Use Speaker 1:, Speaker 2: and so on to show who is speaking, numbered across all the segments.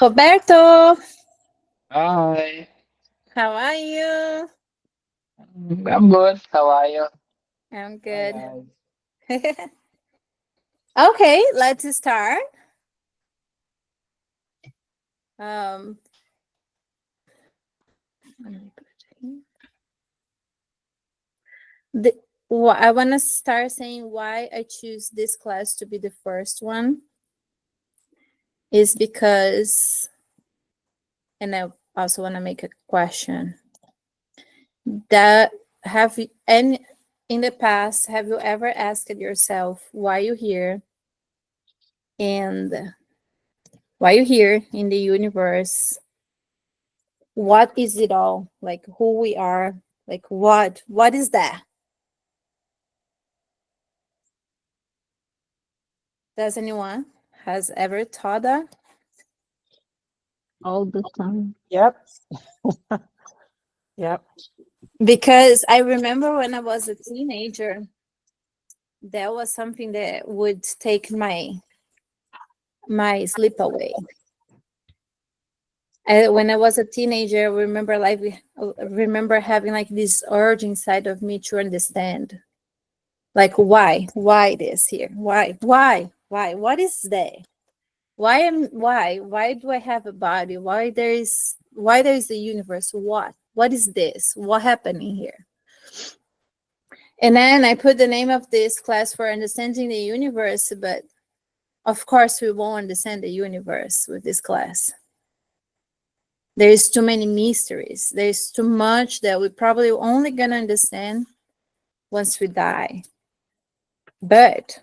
Speaker 1: Roberto,
Speaker 2: Hi,
Speaker 1: how are you?
Speaker 2: I'm good. How are you?
Speaker 1: I'm
Speaker 2: Hi
Speaker 1: good.
Speaker 2: guys.
Speaker 1: Okay, let's start. Um, let me put it here. the, I want to start saying why I choose this class to be the first one is because, and I also want to make a question that have you, and in the past, have you ever asked yourself why you're here and why you're here in the universe? What is it all, like who we are, like what is that? Does anyone has ever thought that?
Speaker 3: All the time.
Speaker 4: Yep. Yep.
Speaker 1: Because I remember when I was a teenager, that was something that would take my sleep away. When I was a teenager, I remember remember having like this urge inside of me to understand, like why this here, why what is that? Why do I have a body? Why there is a universe? What is this? What happening here? And then I put the name of this class for understanding the universe, but of course we won't understand the universe with this class. There's too many mysteries. There's too much that we probably only gonna understand once we die. But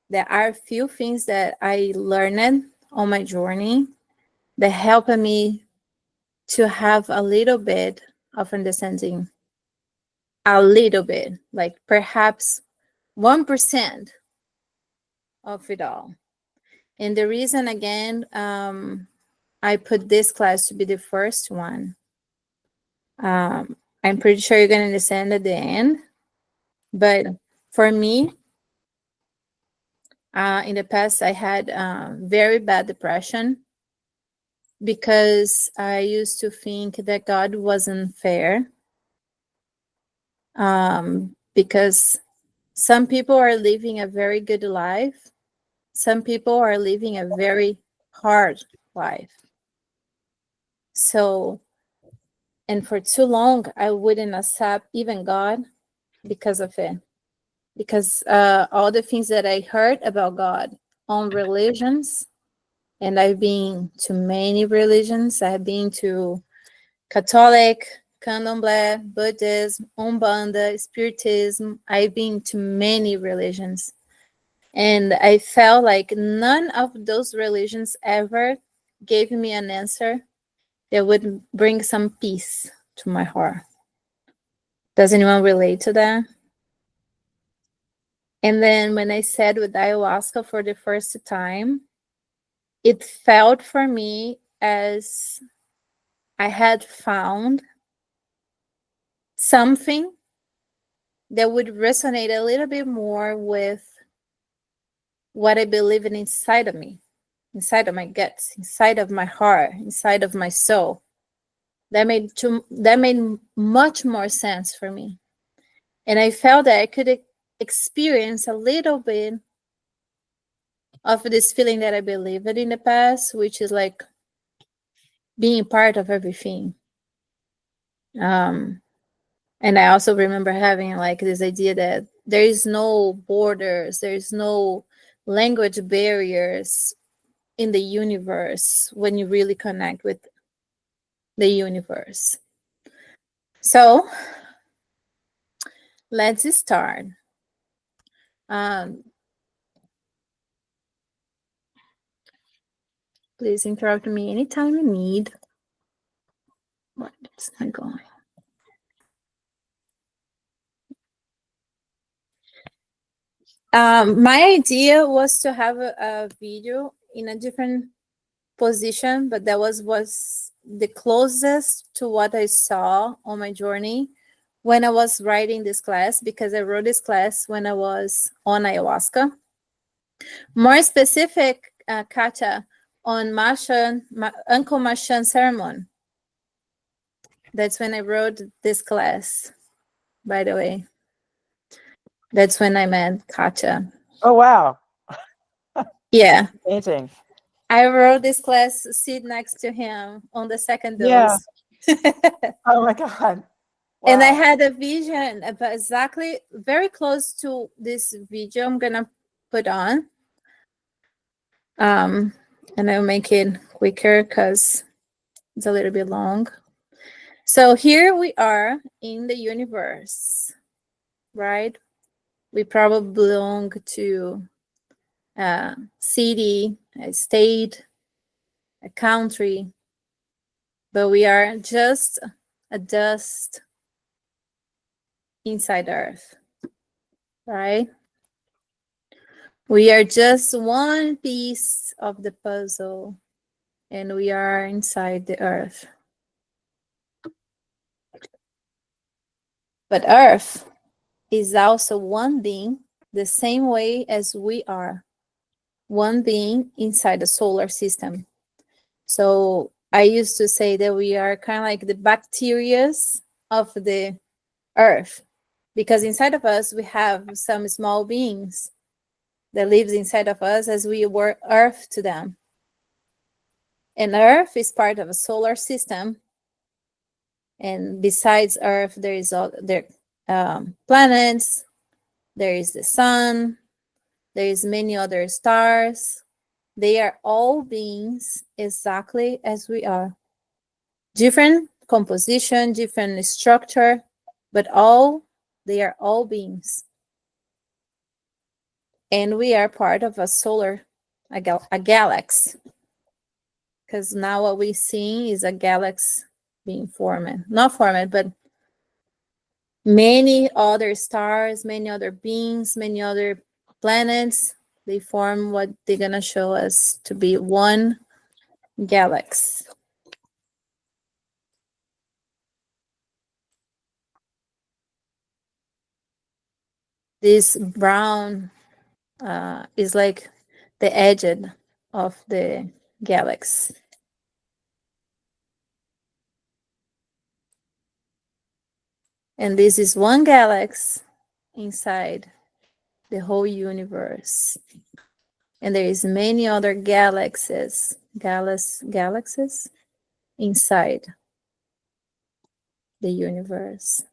Speaker 1: there are a few things that I learned on my journey that helped me to have a little bit of understanding, a little bit, like perhaps 1% of it all. And the reason, again, I put this class to be the first one. I'm pretty sure you're going to understand at the end. But for me, in the past, I had very bad depression because I used to think that God wasn't fair. Because some people are living a very good life, some people are living a very hard life. So, and for too long, I wouldn't accept even God because of it. Because all the things that I heard about God on religions, and I've been to many religions, I've been to Catholic, Candomblé, Buddhism, Umbanda, Spiritism. I've been to many religions. And I felt like none of those religions ever gave me an answer that would bring some peace to my heart. Does anyone relate to that? And then when I said with ayahuasca for the first time, it felt for me as I had found something that would resonate a little bit more with what I believe in inside of me, inside of my guts, inside of my heart, inside of my soul. That made much more sense for me. And I felt that I could experience a little bit of this feeling that I believed in the past, which is like being part of everything. Um, and I also remember having like this idea that there is no borders, there is no language barriers in the universe when you really connect with the universe. So let's start. Um, Please interrupt me anytime you need. What is not going? My idea was to have a video in a different position, but that was the closest to what I saw on my journey when I was writing this class, because I wrote this class when I was on ayahuasca. More specific, Katia, on Uncle Machan's sermon. That's when I wrote this class, by the way. That's when I met Katya.
Speaker 3: Oh, wow.
Speaker 1: Yeah.
Speaker 3: Amazing.
Speaker 1: I wrote this class, sit next to him on the second
Speaker 3: Yeah.
Speaker 1: dose.
Speaker 3: Oh my God.
Speaker 1: And I
Speaker 3: Wow.
Speaker 1: had a vision about exactly very close to this video I'm gonna put on. And I'll make it quicker because it's a little bit long. So here we are in the universe, right? We probably belong to a city, a state, a country, but we are just a dust inside Earth, right? We are just one piece of the puzzle, and we are inside the Earth. But Earth is also one being, the same way as we are one being inside the solar system. So I used to say that we are kind of like the bacteria of the Earth, because inside of us we have some small beings that lives inside of us as we were Earth to them. And Earth is part of a solar system. And besides Earth, there is all there planets. There is the sun. There is many other stars. They are all beings exactly as we are. Different composition, different structure, but they are all beings. And we are part of a galaxy. Because now what we see is a galaxy being formed. Not formed, but many other stars, many other beings, many other planets. They form what they're going to show us to be one galaxy. This brown is like the edge of the galaxy. And this is one galaxy inside the whole universe. And there is many other galaxies inside the universe.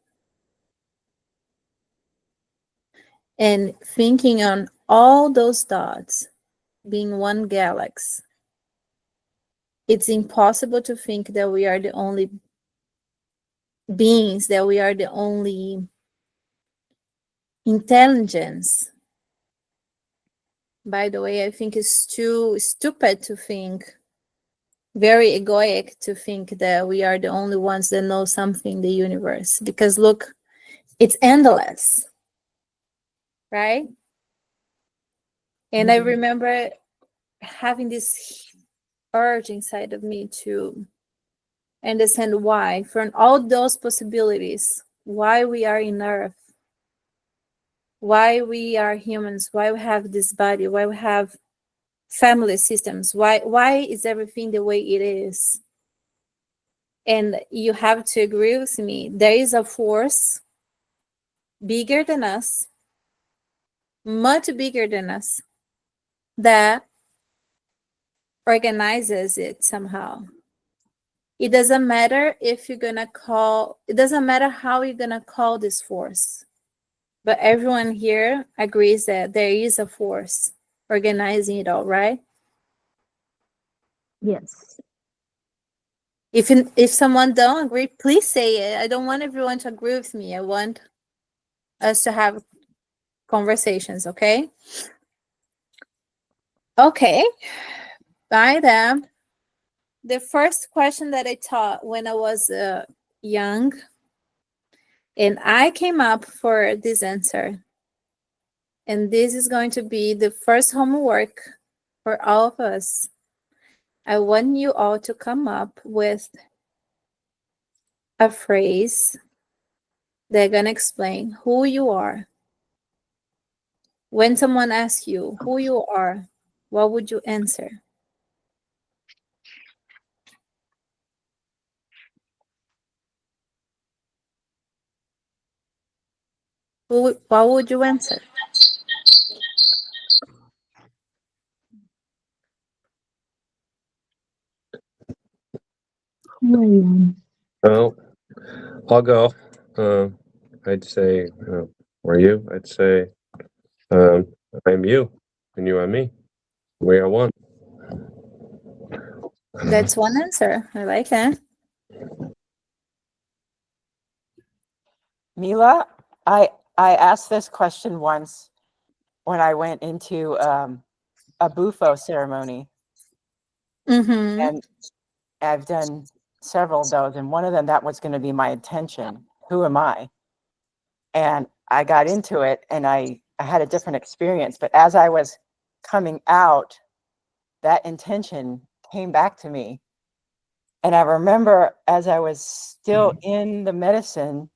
Speaker 1: And thinking on all those dots being one galaxy, it's impossible to think that we are the only beings, that we are the only intelligence. By the way, I think it's too stupid to think, very egoic to think that we are the only ones that know something in the universe. Because look, it's endless, right? And I remember having this urge inside of me to understand why, from all those possibilities, why we are in Earth, why we are humans, why we have this body, why we have family systems, why is everything the way it is. And you have to agree with me, there is a force bigger than us, much bigger than us, that organizes it somehow. It doesn't matter it doesn't matter how you're gonna call this force, but everyone here agrees that there is a force organizing it all, right?
Speaker 4: Yes.
Speaker 1: If someone don't agree, please say it. I don't want everyone to agree with me. I want us to have conversations, okay? Okay. By them, the first question that I taught when I was young, and I came up for this answer. And this is going to be the first homework for all of us. I want you all to come up with a phrase that's going to explain who you are. When someone asks you who you are, what would you answer? What would you answer?
Speaker 4: Well, I'll go. I'd say, were you? I'd say, um, I'm you, and you are me. We are one.
Speaker 1: That's one answer. I like that.
Speaker 3: Mila, I asked this question once when I went into a bufo ceremony,
Speaker 1: Mm-hmm.
Speaker 3: and I've done several of those, and one of them, that was going to be my intention. Who am I? And I got into it, and I had a different experience. But as I was coming out, that intention came back to me. And I remember as I was still in the medicine,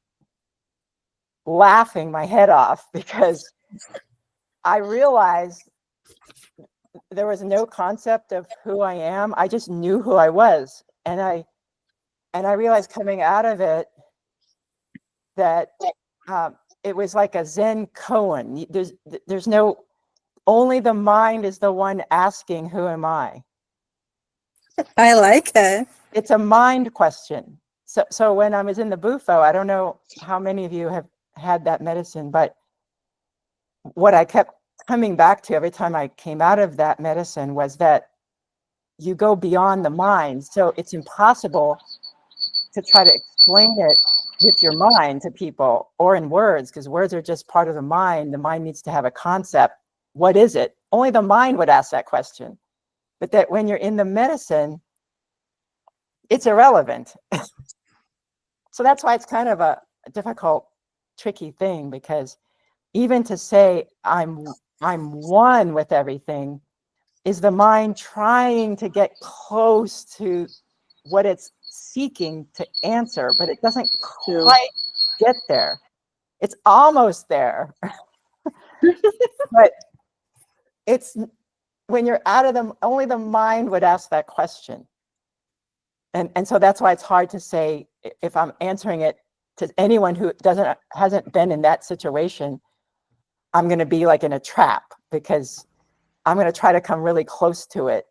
Speaker 3: laughing my head off because I realized there was no concept of who I am. I just knew who I was. And I realized coming out of it that it was like a Zen koan. There's no, only the mind is the one asking, who am I?
Speaker 1: I like it.
Speaker 3: It's a mind question. So when I was in the bufo, I don't know how many of you have had that medicine, but what I kept coming back to every time I came out of that medicine was that you go beyond the mind. So it's impossible to try to explain it with your mind to people or in words, because words are just part of the mind. The mind needs to have a concept. What is it? Only the mind would ask that question. But that when you're in the medicine, it's irrelevant. So that's why it's kind of a difficult, tricky thing, because even to say I'm one with everything is the mind trying to get close to what it's seeking to answer, but it doesn't quite get there. It's almost there. But it's when you're out of them, only the mind would ask that question. And so that's why it's hard to say if I'm answering it to anyone who hasn't been in that situation, I'm going to be like in a trap, because I'm going to try to come really close to it,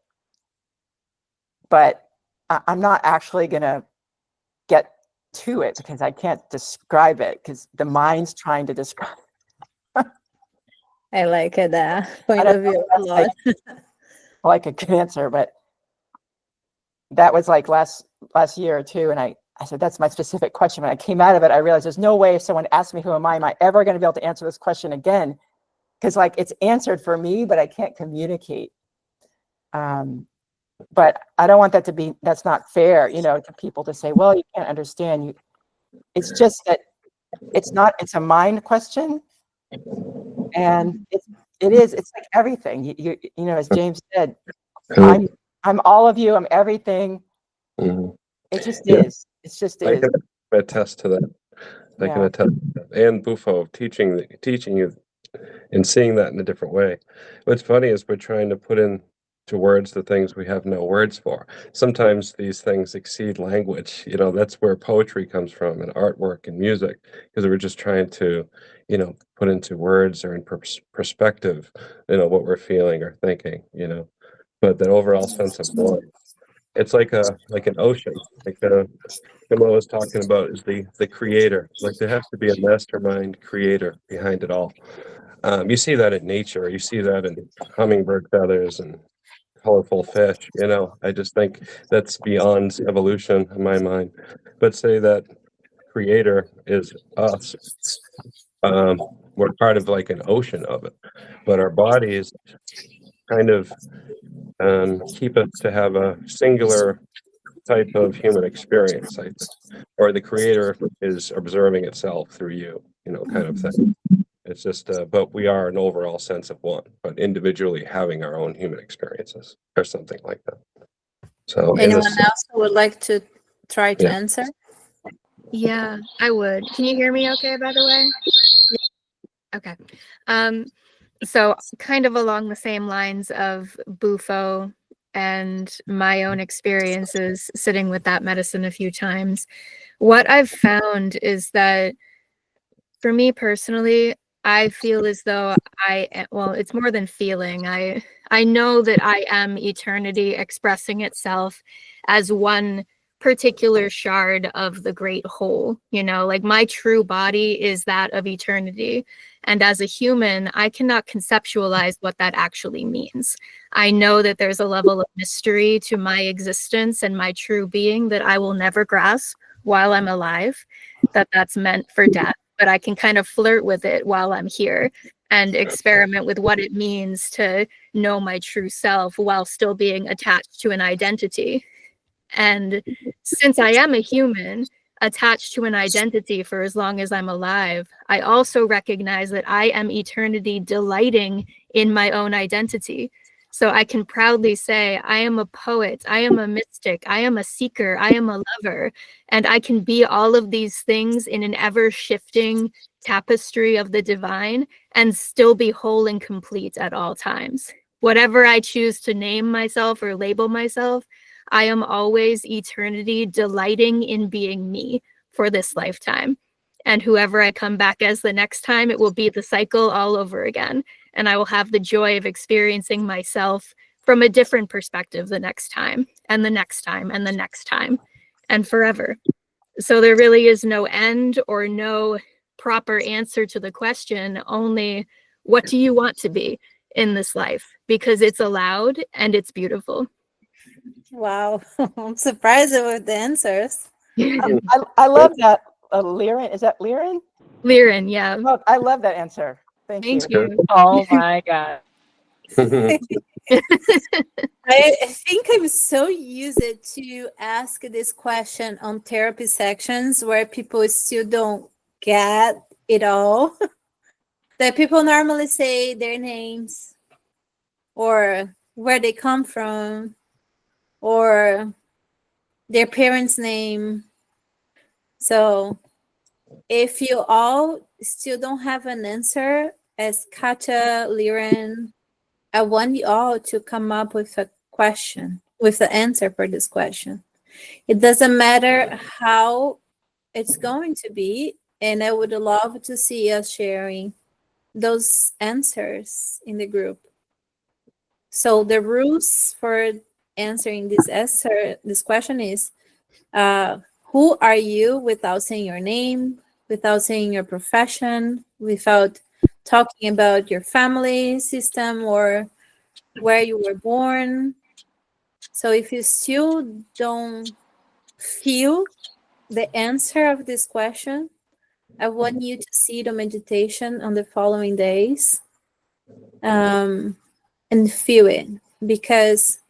Speaker 3: but I'm not actually going to get to it because I can't describe it, because the mind's trying to describe.
Speaker 1: I like it, that point
Speaker 3: don't
Speaker 1: of
Speaker 3: know
Speaker 1: view
Speaker 3: if
Speaker 1: a
Speaker 3: that's
Speaker 1: lot.
Speaker 3: like a good answer, but that was like last year or two, and I said that's my specific question. When I came out of it, I realized there's no way if someone asked me who am I ever going to be able to answer this question again, because like it's answered for me, but I can't communicate. But I don't want that to be, that's not fair, to people to say, well, you can't understand. It's just that it's a mind question, and it's like everything. As James said, I'm all of you. I'm everything.
Speaker 4: Mhm.
Speaker 3: It just
Speaker 4: Yeah.
Speaker 3: is. It just
Speaker 4: I
Speaker 3: is.
Speaker 4: can attest to that. I can
Speaker 3: Yeah.
Speaker 4: attest to that. And Bufo teaching you and seeing that in a different way. What's funny is we're trying to put into words the things we have no words for. Sometimes these things exceed language. That's where poetry comes from, and artwork and music, because we're just trying to, put into words or in perspective, what we're feeling or thinking. But that overall sense of one. It's like an ocean, like Camilla was talking about, is the creator. Like there has to be a mastermind creator behind it all. You see that in nature. You see that in hummingbird feathers and colorful fish. I just think that's beyond evolution in my mind. But say that creator is us. We're part of like an ocean of it, but our bodies kind of keep us to have a singular type of human experience, I think, or the creator is observing itself through you, kind of thing. It's just, but we are an overall sense of one, but individually having our own human experiences or something like that. So,
Speaker 1: Anyone else who would like to try to
Speaker 4: Yeah.
Speaker 1: answer?
Speaker 5: Yeah, I would. Can you hear me okay, by the way? Okay. So kind of along the same lines of Bufo and my own experiences sitting with that medicine a few times, what I've found is that For me personally, I feel as though well, it's more than feeling. I know that I am eternity expressing itself as one particular shard of the great whole, like my true body is that of eternity. And as a human, I cannot conceptualize what that actually means. I know that there's a level of mystery to my existence and my true being that I will never grasp while I'm alive, that's meant for death. But I can kind of flirt with it while I'm here and experiment with what it means to know my true self while still being attached to an identity. And since I am a human attached to an identity for as long as I'm alive, I also recognize that I am eternity delighting in my own identity. So I can proudly say, I am a poet, I am a mystic, I am a seeker, I am a lover, and I can be all of these things in an ever shifting tapestry of the divine and still be whole and complete at all times. Whatever I choose to name myself or label myself, I am always eternity delighting in being me for this lifetime. And whoever I come back as the next time, it will be the cycle all over again. And I will have the joy of experiencing myself from a different perspective the next time, and the next time, and the next time, and forever. So there really is no end or no proper answer to the question, only what do you want to be in this life? Because it's allowed and it's beautiful.
Speaker 1: Wow. I'm surprised with the answers.
Speaker 3: I love that. Liren, is that Liren?
Speaker 5: Liren, yeah.
Speaker 3: Oh, I love that answer. Thank you.
Speaker 5: Thank you.
Speaker 2: Oh my God.
Speaker 1: I think I'm so used to ask this question on therapy sections where people still don't get it all. That people normally say their names or where they come from or their parents' name. So if you all still don't have an answer, as Katja, Liren, I want you all to come up with a question, with the answer for this question. It doesn't matter how it's going to be, and I would love to see us sharing those answers in the group. So the rules for answering this question is, who are you without saying your name, without saying your profession, without talking about your family system or where you were born. So if you still don't feel the answer of this question, I want you to see the meditation on the following days and feel it, because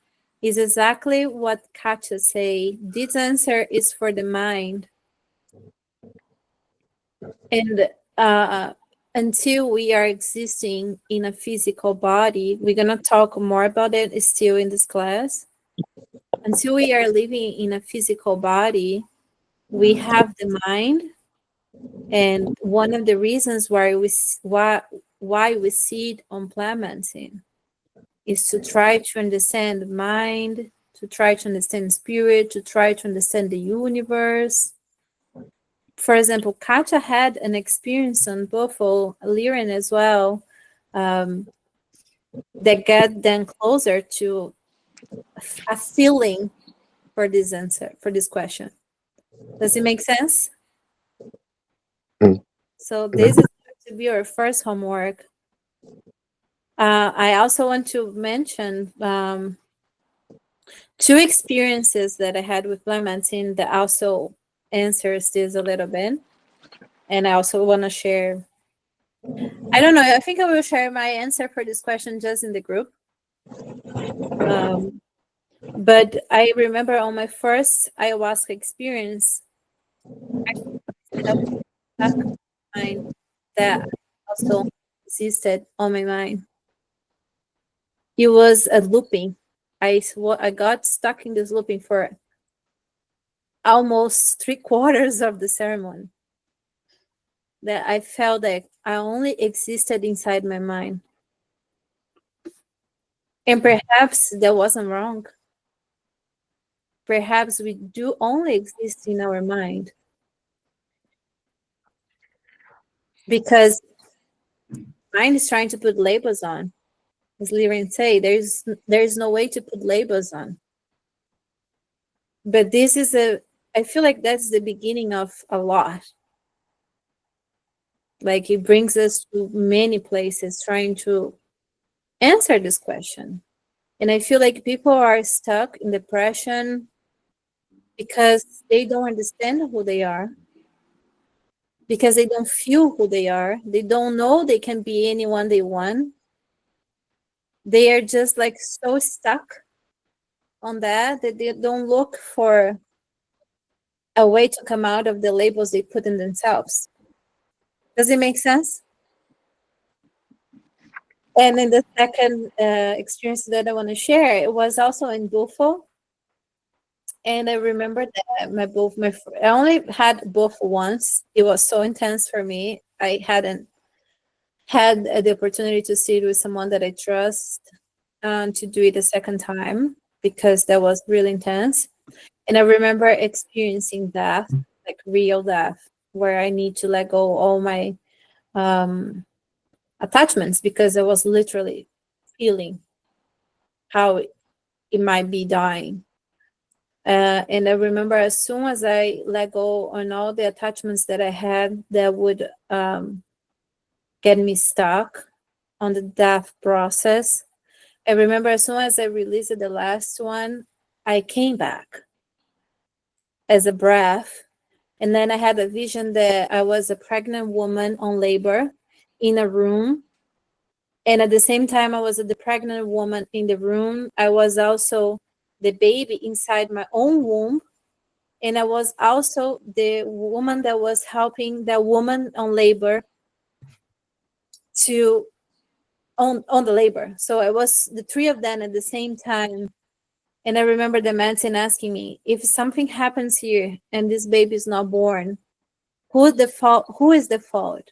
Speaker 1: it's exactly what Katja say. This answer is for the mind. And until we are existing in a physical body, we're going to talk more about it still in this class. Until we are living in a physical body, we have the mind. And one of the reasons why we sit on planting is to try to understand mind, to try to understand spirit, to try to understand the universe. For example, Katja had an experience on Buffalo, Liren as well, that got them closer to a feeling for this answer, for this question. Does it make sense? So this is going to be our first homework. I also want to mention two experiences that I had with planting that also answers this a little bit. And I also want to share, I don't know, I think I will share my answer for this question just in the group. But I remember on my first ayahuasca experience, that also existed on my mind. It was a looping. I got stuck in this looping for almost 3/4 of the ceremony. That I felt that I only existed inside my mind. And perhaps that wasn't wrong. Perhaps we do only exist in our mind. because mind is trying to put labels on. As Liren say, there's no way to put labels on. But this is I feel like that's the beginning of a lot. Like it brings us to many places trying to answer this question. And I feel like people are stuck in depression because they don't understand who they are, because they don't feel who they are. They don't know they can be anyone they want. They are just like so stuck on that they don't look for a way to come out of the labels they put in themselves. Does it make sense? And then the second experience that I want to share, it was also in Bufo. And I remember that I only had Bufo once. It was so intense for me. I hadn't had the opportunity to sit with someone that I trust to do it a second time because that was really intense. And I remember experiencing death, like real death, where I need to let go all my attachments because I was literally feeling how it might be dying. And I remember as soon as I let go on all the attachments that I had that would get me stuck on the death process, I remember as soon as I released the last one, I came back as a breath. And then I had a vision that I was a pregnant woman on labor in a room. And at the same time, I was the pregnant woman in the room. I was also the baby inside my own womb. And I was also the woman that was helping that woman on labor to on the labor. So I was the three of them at the same time. And I remember the medicine asking me, if something happens here and this baby is not born, who is the fault?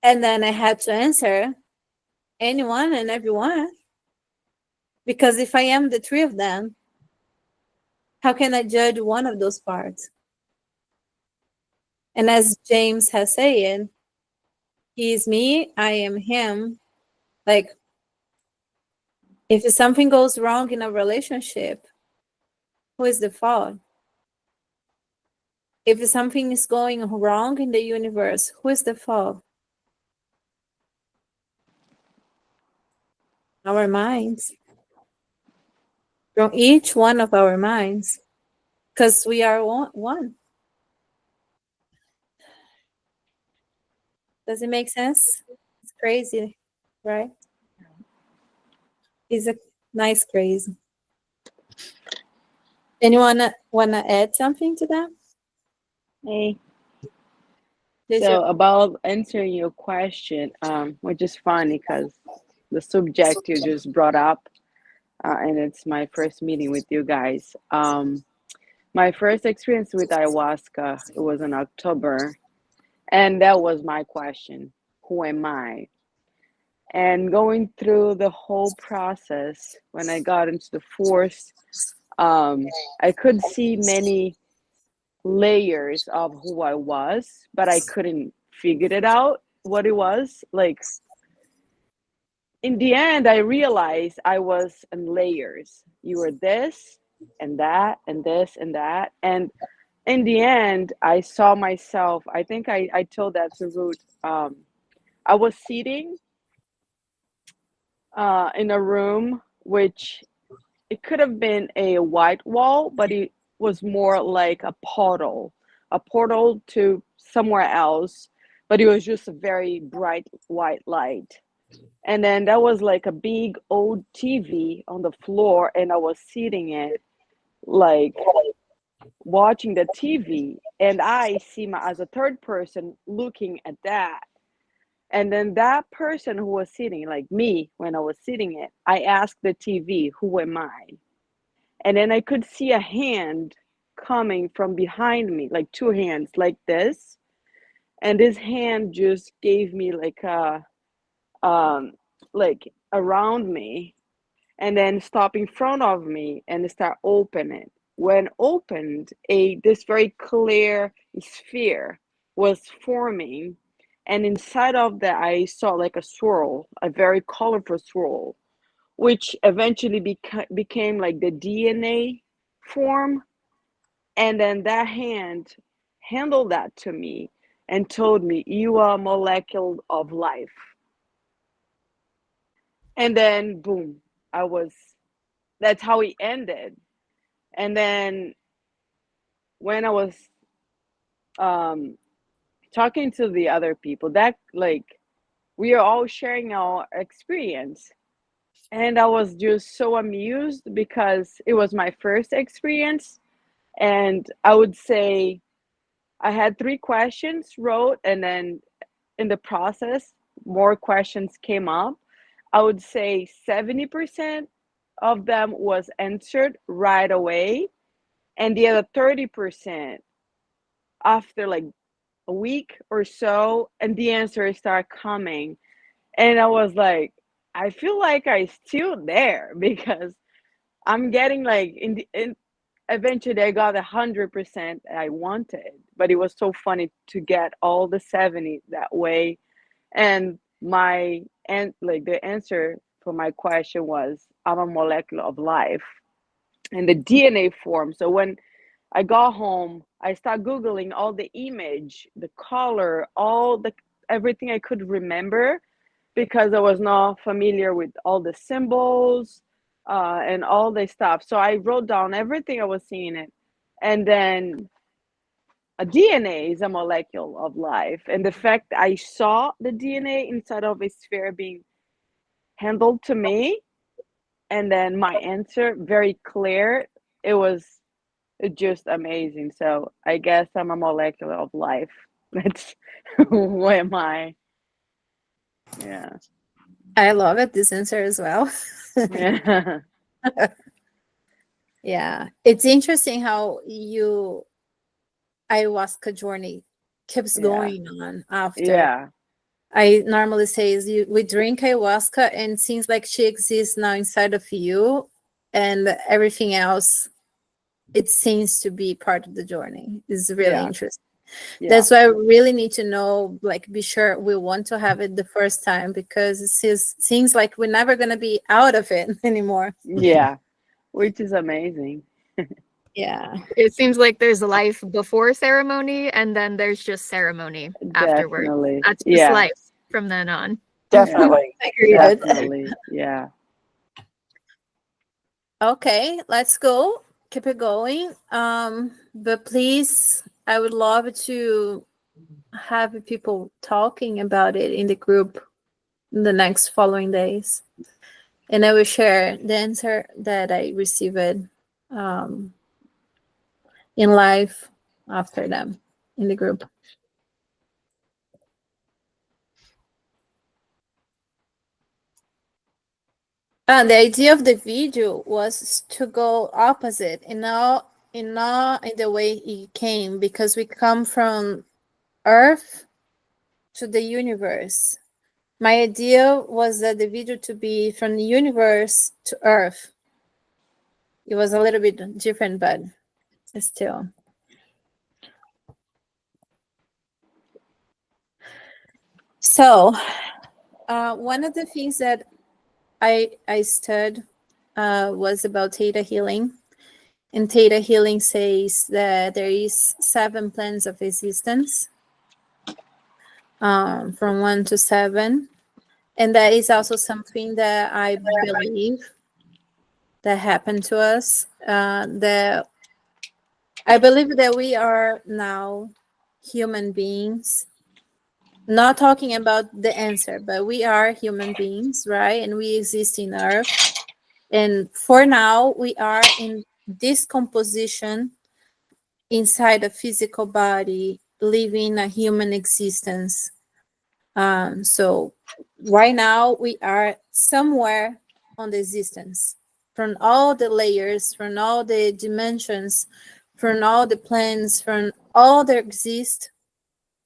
Speaker 1: And then I had to answer anyone and everyone. Because if I am the three of them, how can I judge one of those parts? And as James has said, he is me, I am him. Like, if something goes wrong in a relationship, who is the fault? If something is going wrong in the universe, who is the fault? Our minds. From each one of our minds. Because we are one. Does it make sense? It's crazy, right? It's a nice crazy. Anyone wanna add something to that?
Speaker 6: Hey,
Speaker 1: There's
Speaker 6: so about answering your question, which is funny because the subject you just brought up, and it's my first meeting with you guys. My first experience with ayahuasca, it was in October, and that was my question: who am I? And going through the whole process, when I got into the force, I could see many layers of who I was, but I couldn't figure it out what it was. Like in the end, I realized I was in layers. You were this and that and this and that. And in the end, I saw myself. I think I told that to Ruth. I was sitting in a room, which it could have been a white wall, but it was more like a portal to somewhere else. But it was just a very bright white light. And then there was like a big old TV on the floor, and I was sitting it like watching the TV, and I see my as a third person looking at that. And then that person who was sitting, like me, when I was sitting it, I asked the TV, who am I? And then I could see a hand coming from behind me, like two hands like this. And this hand just gave me like around me, and then stop in front of me and start opening when opened, this very clear sphere was forming, and inside of that I saw like a swirl, a very colorful swirl, which eventually became like the DNA form. And then that hand handled that to me and told me, "You are a molecule of life." And then boom, I was, that's how it ended. And then when I was um talking to the other people, that like we are all sharing our experience, and I was just so amused because it was my first experience. And I would say I had 3 questions wrote, and then in the process more questions came up. I would say 70% of them was answered right away, and the other 30% after like a week or so, and the answers start coming. And I was like, I feel like I still there because I'm getting like in eventually I got 100% I wanted, but it was so funny to get all the 70 that way. And like the answer for my question was, I'm a molecule of life in the DNA form. So when I got home, I started Googling all the image, the color, all the everything I could remember, because I was not familiar with all the symbols and all the stuff. So I wrote down everything I was seeing it. And then a DNA is a molecule of life. And the fact I saw the DNA inside of a sphere being handled to me, and then my answer very clear, it was just amazing. So I guess I'm a molecule of life. That's who am I? Yeah.
Speaker 1: I love it, this answer as well.
Speaker 6: Yeah.
Speaker 1: Yeah, it's interesting how you ayahuasca journey keeps
Speaker 6: Yeah.
Speaker 1: going on after.
Speaker 6: Yeah.
Speaker 1: I normally say is we drink ayahuasca and it seems like she exists now inside of you, and everything else, it seems to be part of the journey. It's really
Speaker 6: Yeah.
Speaker 1: interesting.
Speaker 6: Yeah.
Speaker 1: That's why I really need to know, like, be sure we want to have it the first time, because seems like we're never going to be out of it anymore.
Speaker 6: Yeah. Which is amazing.
Speaker 1: Yeah.
Speaker 5: It seems like there's life before ceremony, and then there's just ceremony afterward.
Speaker 6: Definitely.
Speaker 5: That's just
Speaker 6: Yeah.
Speaker 5: life from then on.
Speaker 3: Definitely.
Speaker 1: Agreed.
Speaker 6: Definitely. Yeah.
Speaker 1: Okay, let's go. Keep it going. But please, I would love to have people talking about it in the group in the next following days. And I will share the answer that I received um, in live after them in the group. The idea of the video was to go opposite, and not in the way it came, because we come from Earth to the universe. My idea was that the video to be from the universe to Earth. It was a little bit different, but still. So, one of the things that I studied was about theta healing. And theta healing says that there is 7 planes of existence, from 1 to 7. And that is also something that I believe that happened to us. That I believe that we are now human beings. Not talking about the answer, but we are human beings, right? And we exist in Earth. And for now, we are in this composition inside a physical body, living a human existence. So right now, we are somewhere on the existence, from all the layers, from all the dimensions, from all the planes, from all that exist.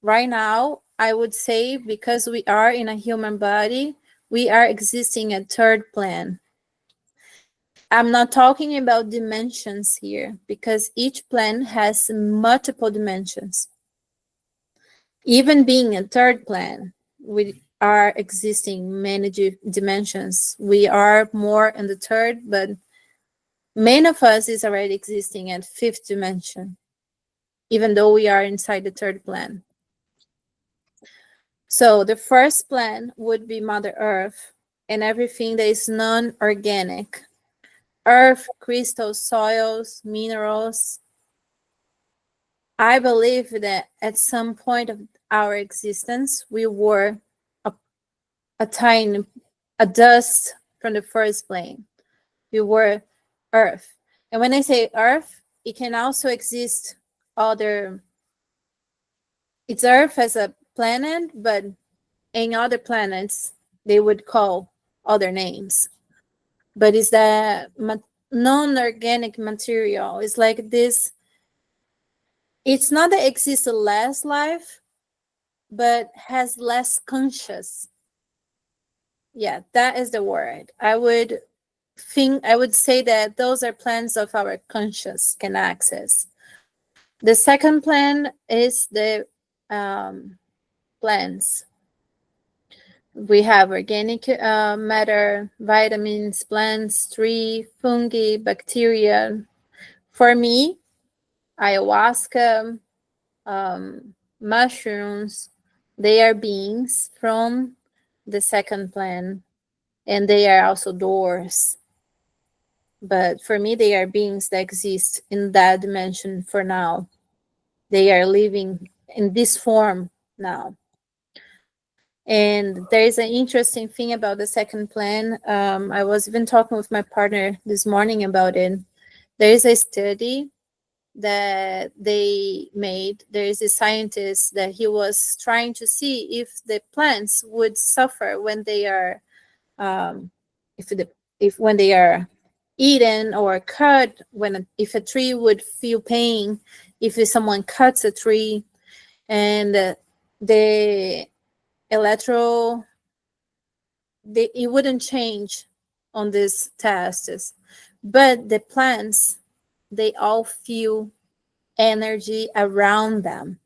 Speaker 1: Right now, I would say, because we are in a human body, we are existing at 3rd plane. I'm not talking about dimensions here, because each plane has multiple dimensions. Even being a third plane, we are existing many dimensions. We are more in the third, but many of us is already existing at fifth dimension, even though we are inside the third plane. So the first plane would be Mother Earth and everything that is non-organic. Earth, crystals, soils, minerals. I believe that at some point of our existence, we were a tiny, a dust from the first plane. We were Earth. And when I say Earth, it can also exist other, it's Earth as a planet, but in other planets, they would call other names. But it's that non-organic material. It's like this, it's not that it exists less life, but has less conscious. Yeah, that is the word. I would say that those are plans of our conscious can access. The second plan is the plants. We have organic matter, vitamins, plants, tree, fungi, bacteria. For me, ayahuasca, mushrooms, they are beings from the second plan, and they are also doors. But for me, they are beings that exist in that dimension for now. They are living in this form now. And there is an interesting thing about the second plan. I was even talking with my partner this morning about it. There is a study that they made. There is a scientist that he was trying to see if the plants would suffer when they are, if when they are eaten or cut, if a tree would feel pain if someone cuts a tree, and the electro it wouldn't change on these tests, but the plants, they all feel energy around them,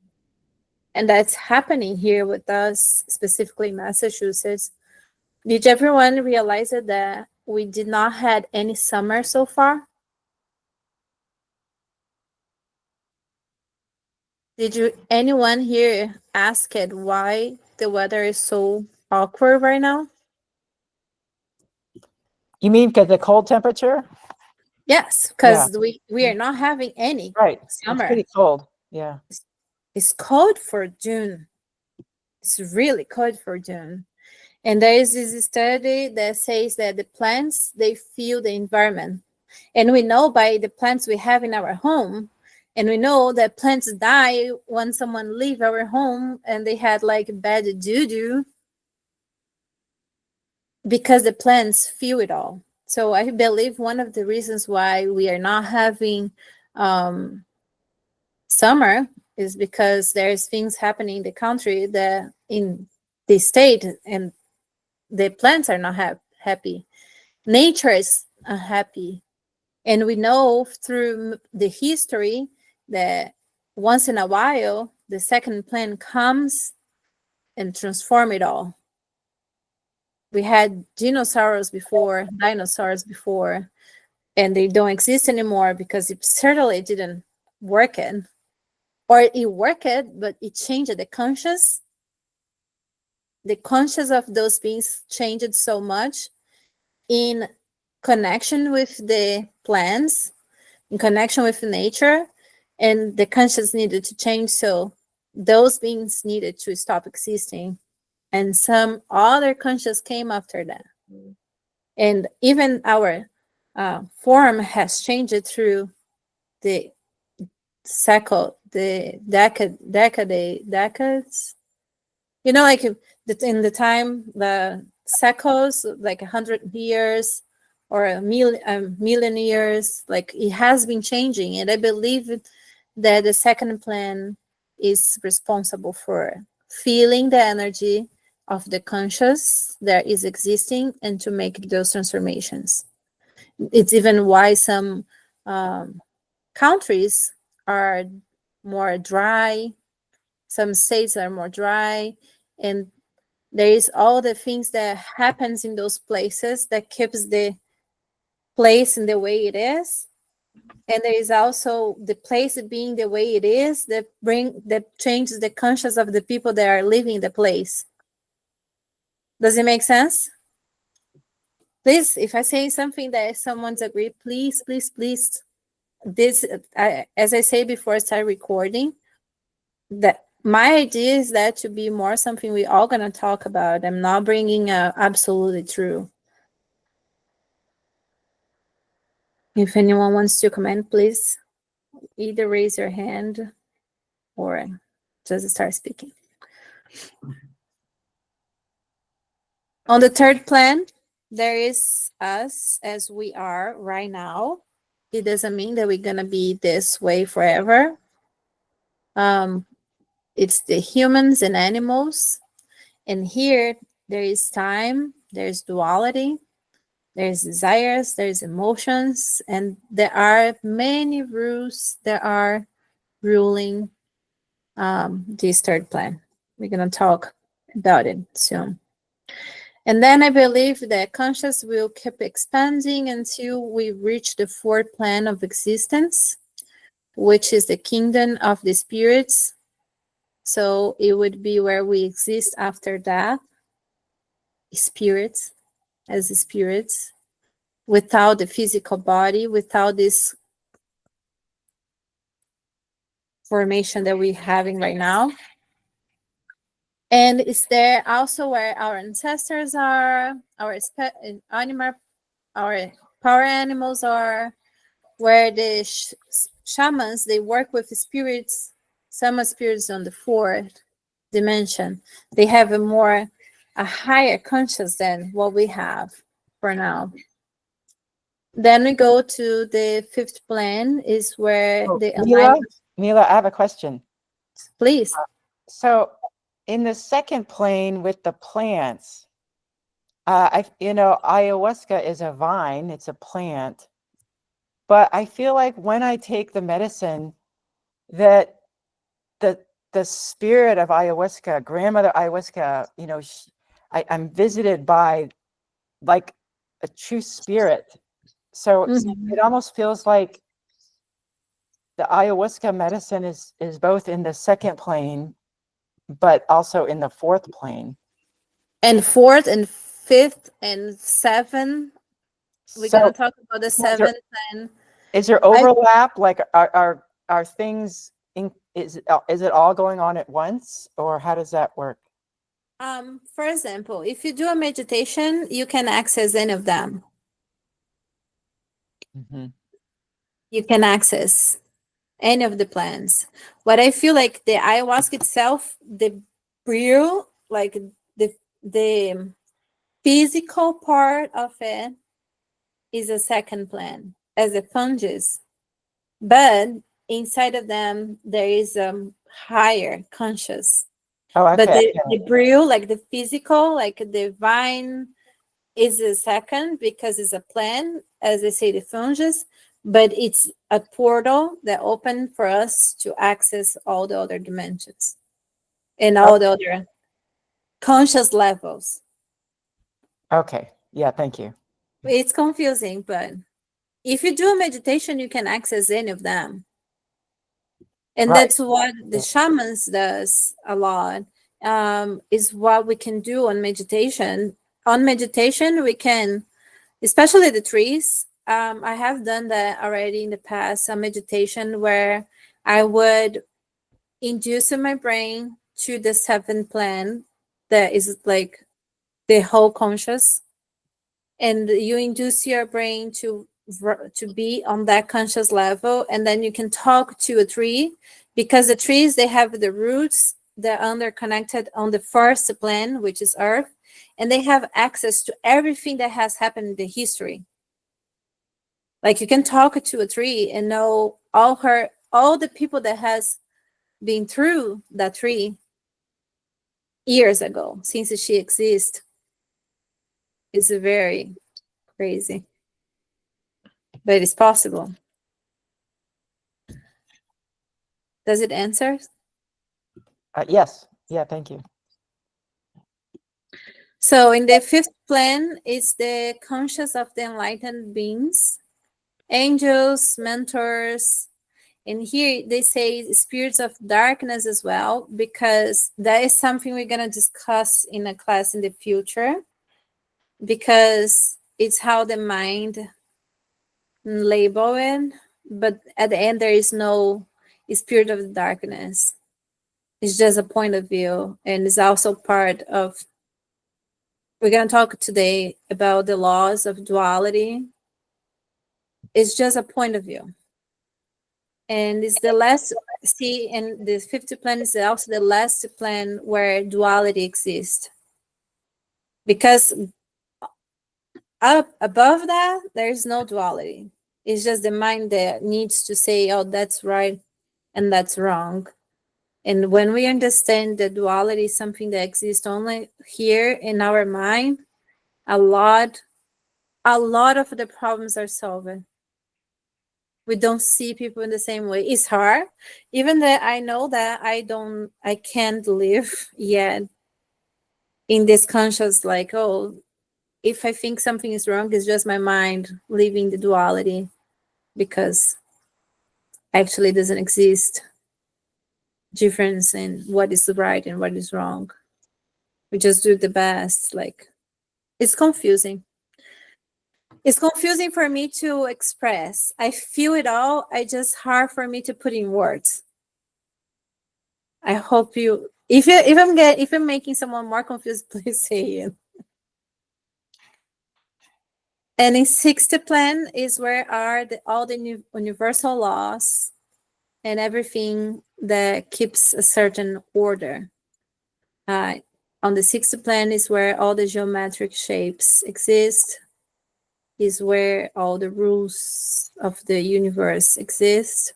Speaker 1: and that's happening here with us, specifically in Massachusetts. Did everyone realize that we did not had any summer so far? Did anyone here ask it why the weather is so awkward right now?
Speaker 3: You mean because the cold temperature?
Speaker 1: Yes, because we are not having any
Speaker 3: Right.
Speaker 1: summer.
Speaker 3: It's pretty cold. Yeah.
Speaker 1: It's cold for June. It's really cold for June. And there is this study that says that the plants, they feel the environment. And we know by the plants we have in our home, and we know that plants die when someone leave our home and they had like bad doo-doo, because the plants feel it all. So I believe one of the reasons why we are not having summer is because there's things happening in the country, that in the state, and the plants are not happy. Nature is unhappy. And we know through the history that once in a while, the second plan comes and transform it all. We had dinosaurs before, and they don't exist anymore because it certainly didn't work it. Or it worked, but it changed the conscious. The conscious of those beings changed so much in connection with the plants, in connection with nature, and the conscious needed to change. So those beings needed to stop existing, and some other conscious came after that. And even our form has changed through the decades. You know, like in the time, the cycles, like 100 years or a million years, like it has been changing. And I believe that the second plan is responsible for feeling the energy of the conscious that is existing and to make those transformations. It's even why some countries are more dry, some states are more dry, and there is all the things that happens in those places that keeps the place in the way it is. And there is also the place being the way it is that changes the conscience of the people that are living the place. Does it make sense? Please, if I say something that someone's agree, please, please, please. This, as I say before I start recording, that my idea is that to be more something we all gonna talk about. I'm not bringing absolutely true. If anyone wants to comment, please either raise your hand or just start speaking. On the third plan, there is us as we are right now. It doesn't mean that we're gonna be this way forever. It's the humans and animals. And here there is time, there's duality, there's desires, there's emotions, and there are many rules that are ruling this third plan. We're gonna talk about it soon. And then I believe that conscious will keep expanding until we reach the fourth plan of existence, which is the kingdom of the spirits. So it would be where we exist after death, spirits, as spirits, without the physical body, without this formation that we're having right now. And is there also where our ancestors are, our animal, our power animals are, where the shamans, they work with spirits, some spirits on the fourth dimension. They have a higher conscious than what we have for now. Then we go to the fifth plan, is where the
Speaker 3: Mila, I have a question.
Speaker 1: Please.
Speaker 3: So in the second plane with the plants, ayahuasca is a vine, it's a plant. But I feel like when I take the medicine, that the spirit of ayahuasca, grandmother ayahuasca, I'm visited by like a true spirit. So it almost feels like the ayahuasca medicine is both in the second plane, but also in the fourth plane.
Speaker 1: And fourth and fifth and seven. We're gonna talk about the seventh plan.
Speaker 3: Is there overlap? Like are things is it all going on at once, or how does that work?
Speaker 1: For example, if you do a meditation, you can access any of them. You can access any of the plans. What I feel like the ayahuasca itself, the real, like the physical part of it is a second plan as a fungus, but inside of them there is a higher conscious. But the brew, like the physical, like the vine, is a second because it's a plant, as they say, the fungus, but it's a portal that opened for us to access all the other dimensions and all the other conscious levels.
Speaker 3: Okay. Yeah, thank you.
Speaker 1: It's confusing, but if you do a meditation, you can access any of them. And that's what the shamans does a lot, is what we can do on meditation. On meditation, we can, especially the trees. I have done that already in the past, a meditation where I would induce in my brain to the seventh plan that is like the whole conscious. And you induce your brain to be on that conscious level, and then you can talk to a tree, because the trees, they have the roots that are interconnected on the first plan, which is earth, and they have access to everything that has happened in the history. Like you can talk to a tree and know all the people that has been through that tree years ago, since she exists. It's very crazy. but it's possible. Does it answer?
Speaker 3: Yes. Yeah, thank you.
Speaker 1: So in the fifth plan is the conscious of the enlightened beings, angels, mentors, and here they say spirits of darkness as well, because that is something we're going to discuss in a class in the future, because it's how the mind label it, but at the end there is no spirit of the darkness. It's just a point of view, and it's also part of, we're going to talk today about the laws of duality. It's just a point of view. And it's the last, see, and the 50th plan is also the last plan where duality exists. Because up above that, there's no duality. It's just the mind that needs to say, oh, that's right and that's wrong. And when we understand that duality is something that exists only here in our mind, a lot of the problems are solved. We don't see people in the same way. It's hard. Even that I know that I can't live yet in this conscious, like, oh, if I think something is wrong, it's just my mind living the duality, because actually doesn't exist difference in what is right and what is wrong. We just do the best. Like, it's confusing. It's confusing for me to express. I feel it all. It's just hard for me to put in words. I hope you, if I'm making someone more confused, please say it. And in 60 plan is where are all the universal laws and everything that keeps a certain order. On the 60 plan is where all the geometric shapes exist, is where all the rules of the universe exist.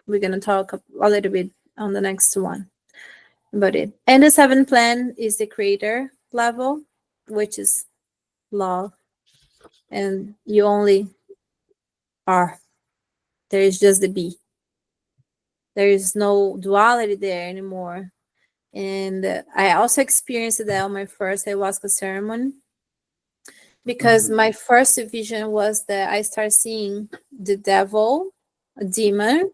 Speaker 1: We're going to talk a little bit on the next one about it. And the 7th plan is the creator level, which is love. And you only are. There is just the be. There is no duality there anymore. And I also experienced that on my first ayahuasca ceremony, because my first vision was that I started seeing the devil, a demon,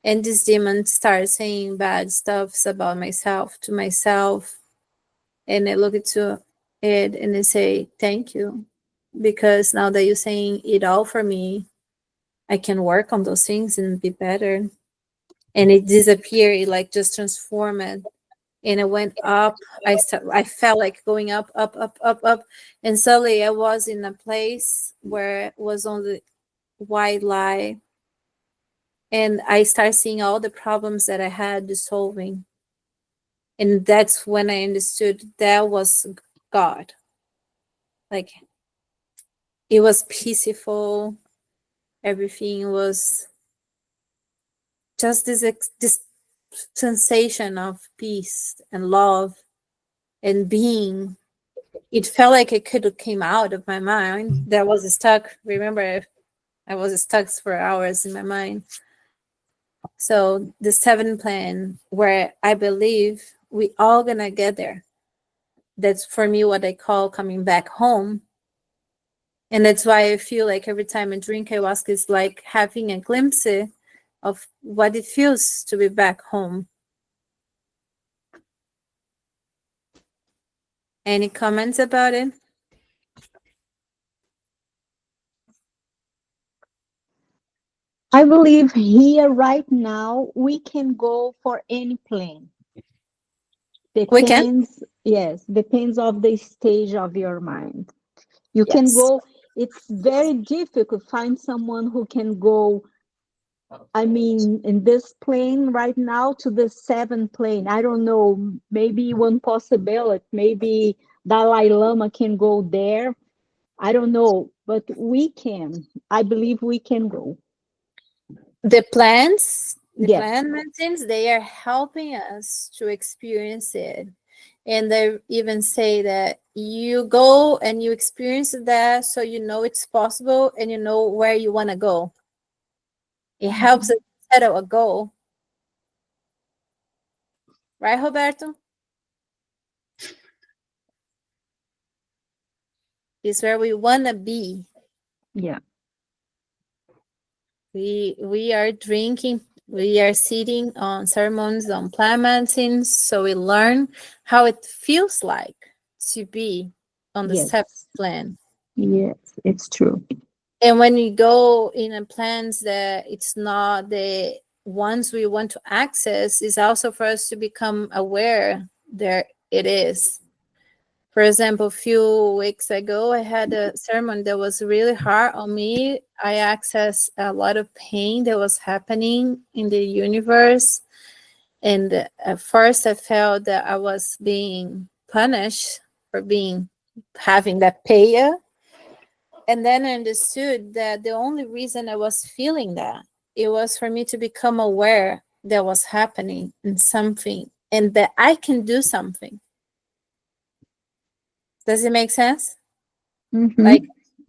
Speaker 1: and this demon started saying bad stuff about myself to myself. And I look into it and I say, thank you, because now that you're saying it all for me, I can work on those things and be better. And it disappeared, it like just transformed, and it went up. I felt like going up, up, up, up, up, and suddenly I was in a place where it was only white light, and I started seeing all the problems that I had dissolving. And that's when I understood that was God. Like, it was peaceful. Everything was just this sensation of peace and love and being. It felt like it could have came out of my mind that was stuck. Remember, I was stuck for hours in my mind. So the 7th plan, where I believe we all gonna get there. That's for me what I call coming back home. And that's why I feel like every time I drink ayahuasca, it's like having a glimpse of what it feels to be back home. Any comments about it?
Speaker 7: I believe here right now we can go for any plane.
Speaker 1: We can?
Speaker 7: Depends, yes, depends of the stage of your mind. You can
Speaker 1: Yes.
Speaker 7: go, it's very difficult to find someone who can go, I mean, in this plane right now to the 7th plane. I don't know, maybe one possibility, maybe Dalai Lama can go there. I don't know, but we can. I believe we can go.
Speaker 1: The plants, the
Speaker 7: Yes.
Speaker 1: plant medicines, they are helping us to experience it. And they even say that you go and you experience that so you know it's possible and you know where you want to go. It helps us set out a goal. Right, Roberto? It's where we want to be.
Speaker 7: Yeah.
Speaker 1: We are drinking, we are sitting on ceremonies on plant mountains, so we learn how it feels like to be on the
Speaker 7: Yes.
Speaker 1: seventh plan.
Speaker 7: Yes, it's true.
Speaker 1: And when we go in a plans that it's not the ones we want to access, is also for us to become aware there it is. For example, a few weeks ago, I had a sermon that was really hard on me. I accessed a lot of pain that was happening in the universe. And at first, I felt that I was being punished for having that pain. And then I understood that the only reason I was feeling that, it was for me to become aware that was happening in something and that I can do something. Does it make sense?
Speaker 7: Mhm.
Speaker 1: Like,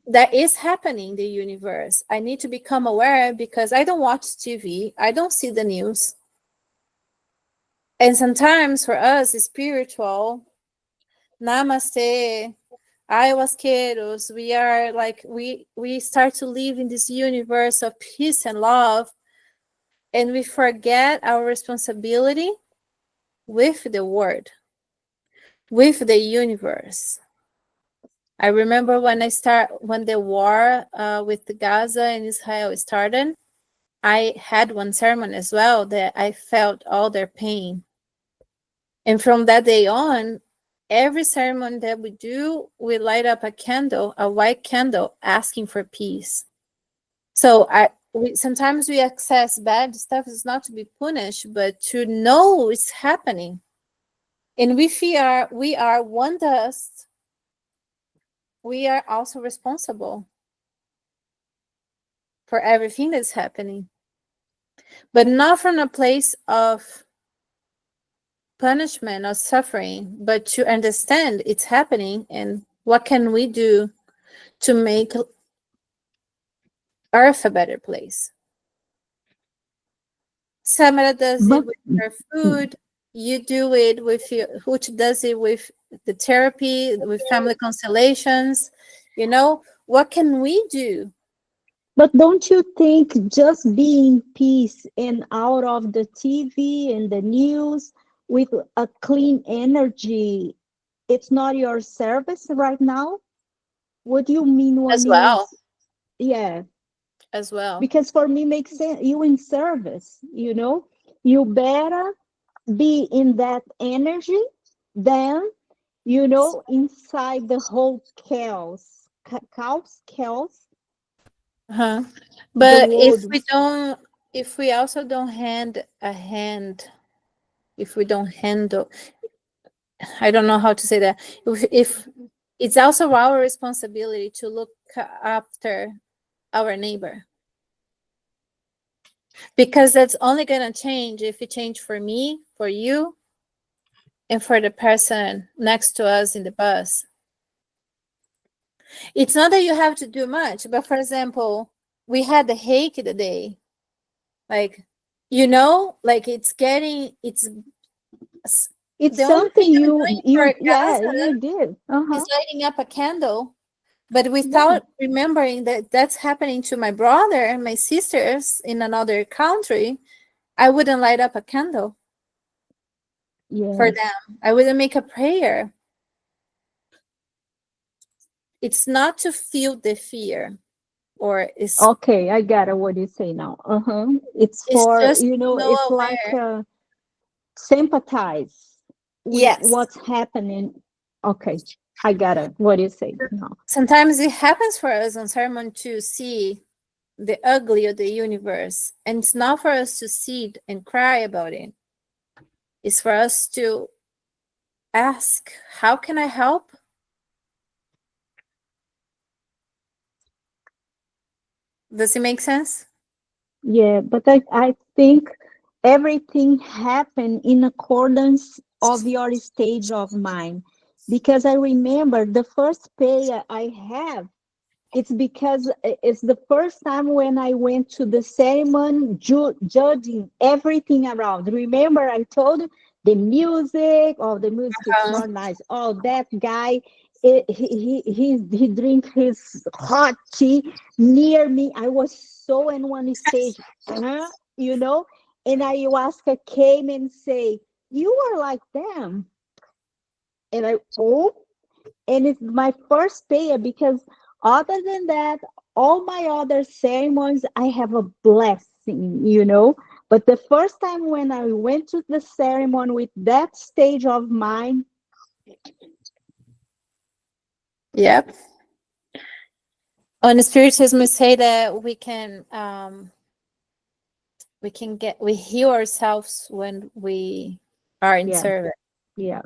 Speaker 1: that is happening in the universe. I need to become aware because I don't watch TV. I don't see the news. And sometimes for us, it's spiritual. Namaste. Ayahuasqueros. We are like, we start to live in this universe of peace and love. And we forget our responsibility with the world, with the universe. I remember when the war with Gaza and Israel started, I had one sermon as well that I felt all their pain. And from that day on, every sermon that we do, we light up a candle, a white candle, asking for peace. So sometimes we access bad stuff is not to be punished, but to know it's happening. And we are one dust. We are also responsible for everything that's happening, but not from a place of punishment or suffering, but to understand it's happening and what can we do to make Earth a better place. Samara does it
Speaker 7: But
Speaker 1: with her food. You do it with your, Hooch does it with the therapy, with family constellations. You know, what can we do?
Speaker 7: but don't you think just being peace and out of the TV and the news with a clean energy, it's not your service right now? What do you mean
Speaker 1: As
Speaker 7: one
Speaker 1: well,
Speaker 7: is, yeah,
Speaker 1: as well.
Speaker 7: because for me makes sense. You in service, you better be in that energy than, inside the whole chaos,
Speaker 1: Uh-huh.
Speaker 7: the
Speaker 1: But
Speaker 7: world.
Speaker 1: if we also don't if we don't handle, I don't know how to say that. If it's also our responsibility to look after our neighbor, because that's only going to change if it change for me, for you, and for the person next to us in the bus. It's not that you have to do much, but for example, we had the hake today, like, like it's
Speaker 7: It's
Speaker 1: the only thing
Speaker 7: something
Speaker 1: I'm
Speaker 7: you
Speaker 1: doing for
Speaker 7: you yeah,
Speaker 1: Gaza
Speaker 7: you did.
Speaker 1: is lighting up a candle, but
Speaker 7: Yeah.
Speaker 1: without remembering that that's happening to my brother and my sisters in another country, I wouldn't light up a candle for
Speaker 7: Yes.
Speaker 1: them. I wouldn't make a prayer. It's not to feel the fear, or
Speaker 7: Okay, I got it, what you say now. It's
Speaker 1: it's
Speaker 7: for,
Speaker 1: just know
Speaker 7: it's like
Speaker 1: aware.
Speaker 7: sympathize with
Speaker 1: Yes.
Speaker 7: what's happening. Okay, I got it, what you say now.
Speaker 1: Sometimes it happens for us on sermon to see the ugly of the universe, and it's not for us to see it and cry about it. It's for us to ask, how can I help? Does it make sense?
Speaker 7: Yeah, but I think everything happened in accordance of your stage of mind, because I remember the first pay I have, it's because it's the first time when I went to the ceremony judging everything around. Remember, I told you the music, oh, the music is
Speaker 1: Uh-huh.
Speaker 7: not nice. Oh, that guy, he drink his hot tea near me. I was so in one stage, you know, and ayahuasca came and say, "You are like them," and and it's my first payer, because other than that, all my other ceremonies I have a blessing, you know. But the first time when I went to the ceremony with that stage of mind,
Speaker 1: Yep. On spiritism, we say that we heal ourselves when we are in
Speaker 7: yeah,
Speaker 1: service.
Speaker 7: yeah,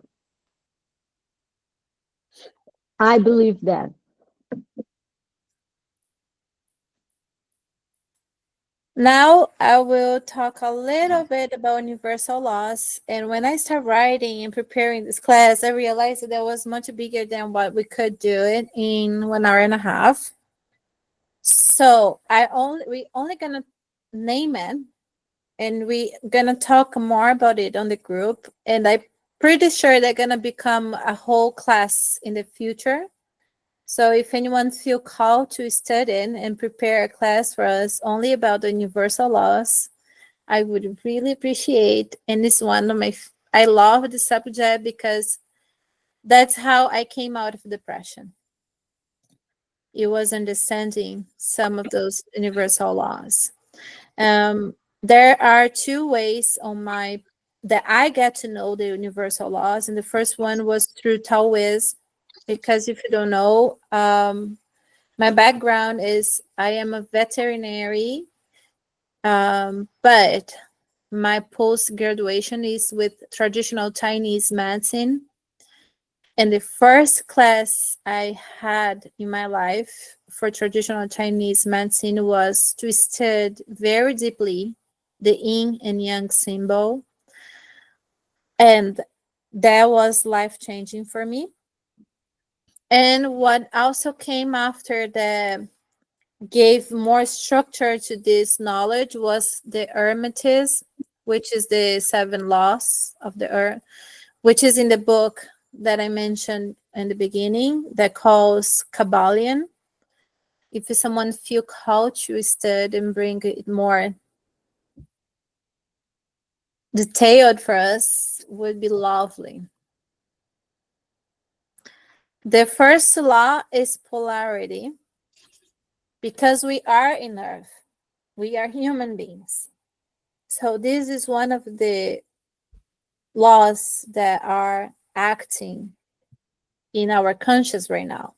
Speaker 7: I believe that.
Speaker 1: Now I will talk a little bit about universal laws. And when I started writing and preparing this class, I realized that it was much bigger than what we could do it in 1.5 hours. So we only gonna name it, and we gonna talk more about it on the group. And I'm pretty sure they're gonna become a whole class in the future. So if anyone feel called to study and prepare a class for us only about the universal laws, I would really appreciate. And it's one of my I love the subject because that's how I came out of depression. It was understanding some of those universal laws. There are two ways that I get to know the universal laws, and the first one was through Taoism. Because if you don't know, my background is I am a veterinary, but my post graduation is with traditional Chinese medicine. And the first class I had in my life for traditional Chinese medicine was to study very deeply the yin and yang symbol. And that was life changing for me. And what also came after that gave more structure to this knowledge was the Hermetism, which is the 7 laws of the earth, which is in the book that I mentioned in the beginning that calls Kabbalion. If someone feel called to study and bring it more detailed for us, would be lovely. The first law is polarity. Because we are in earth, we are human beings. So this is one of the laws that are acting in our conscious right now,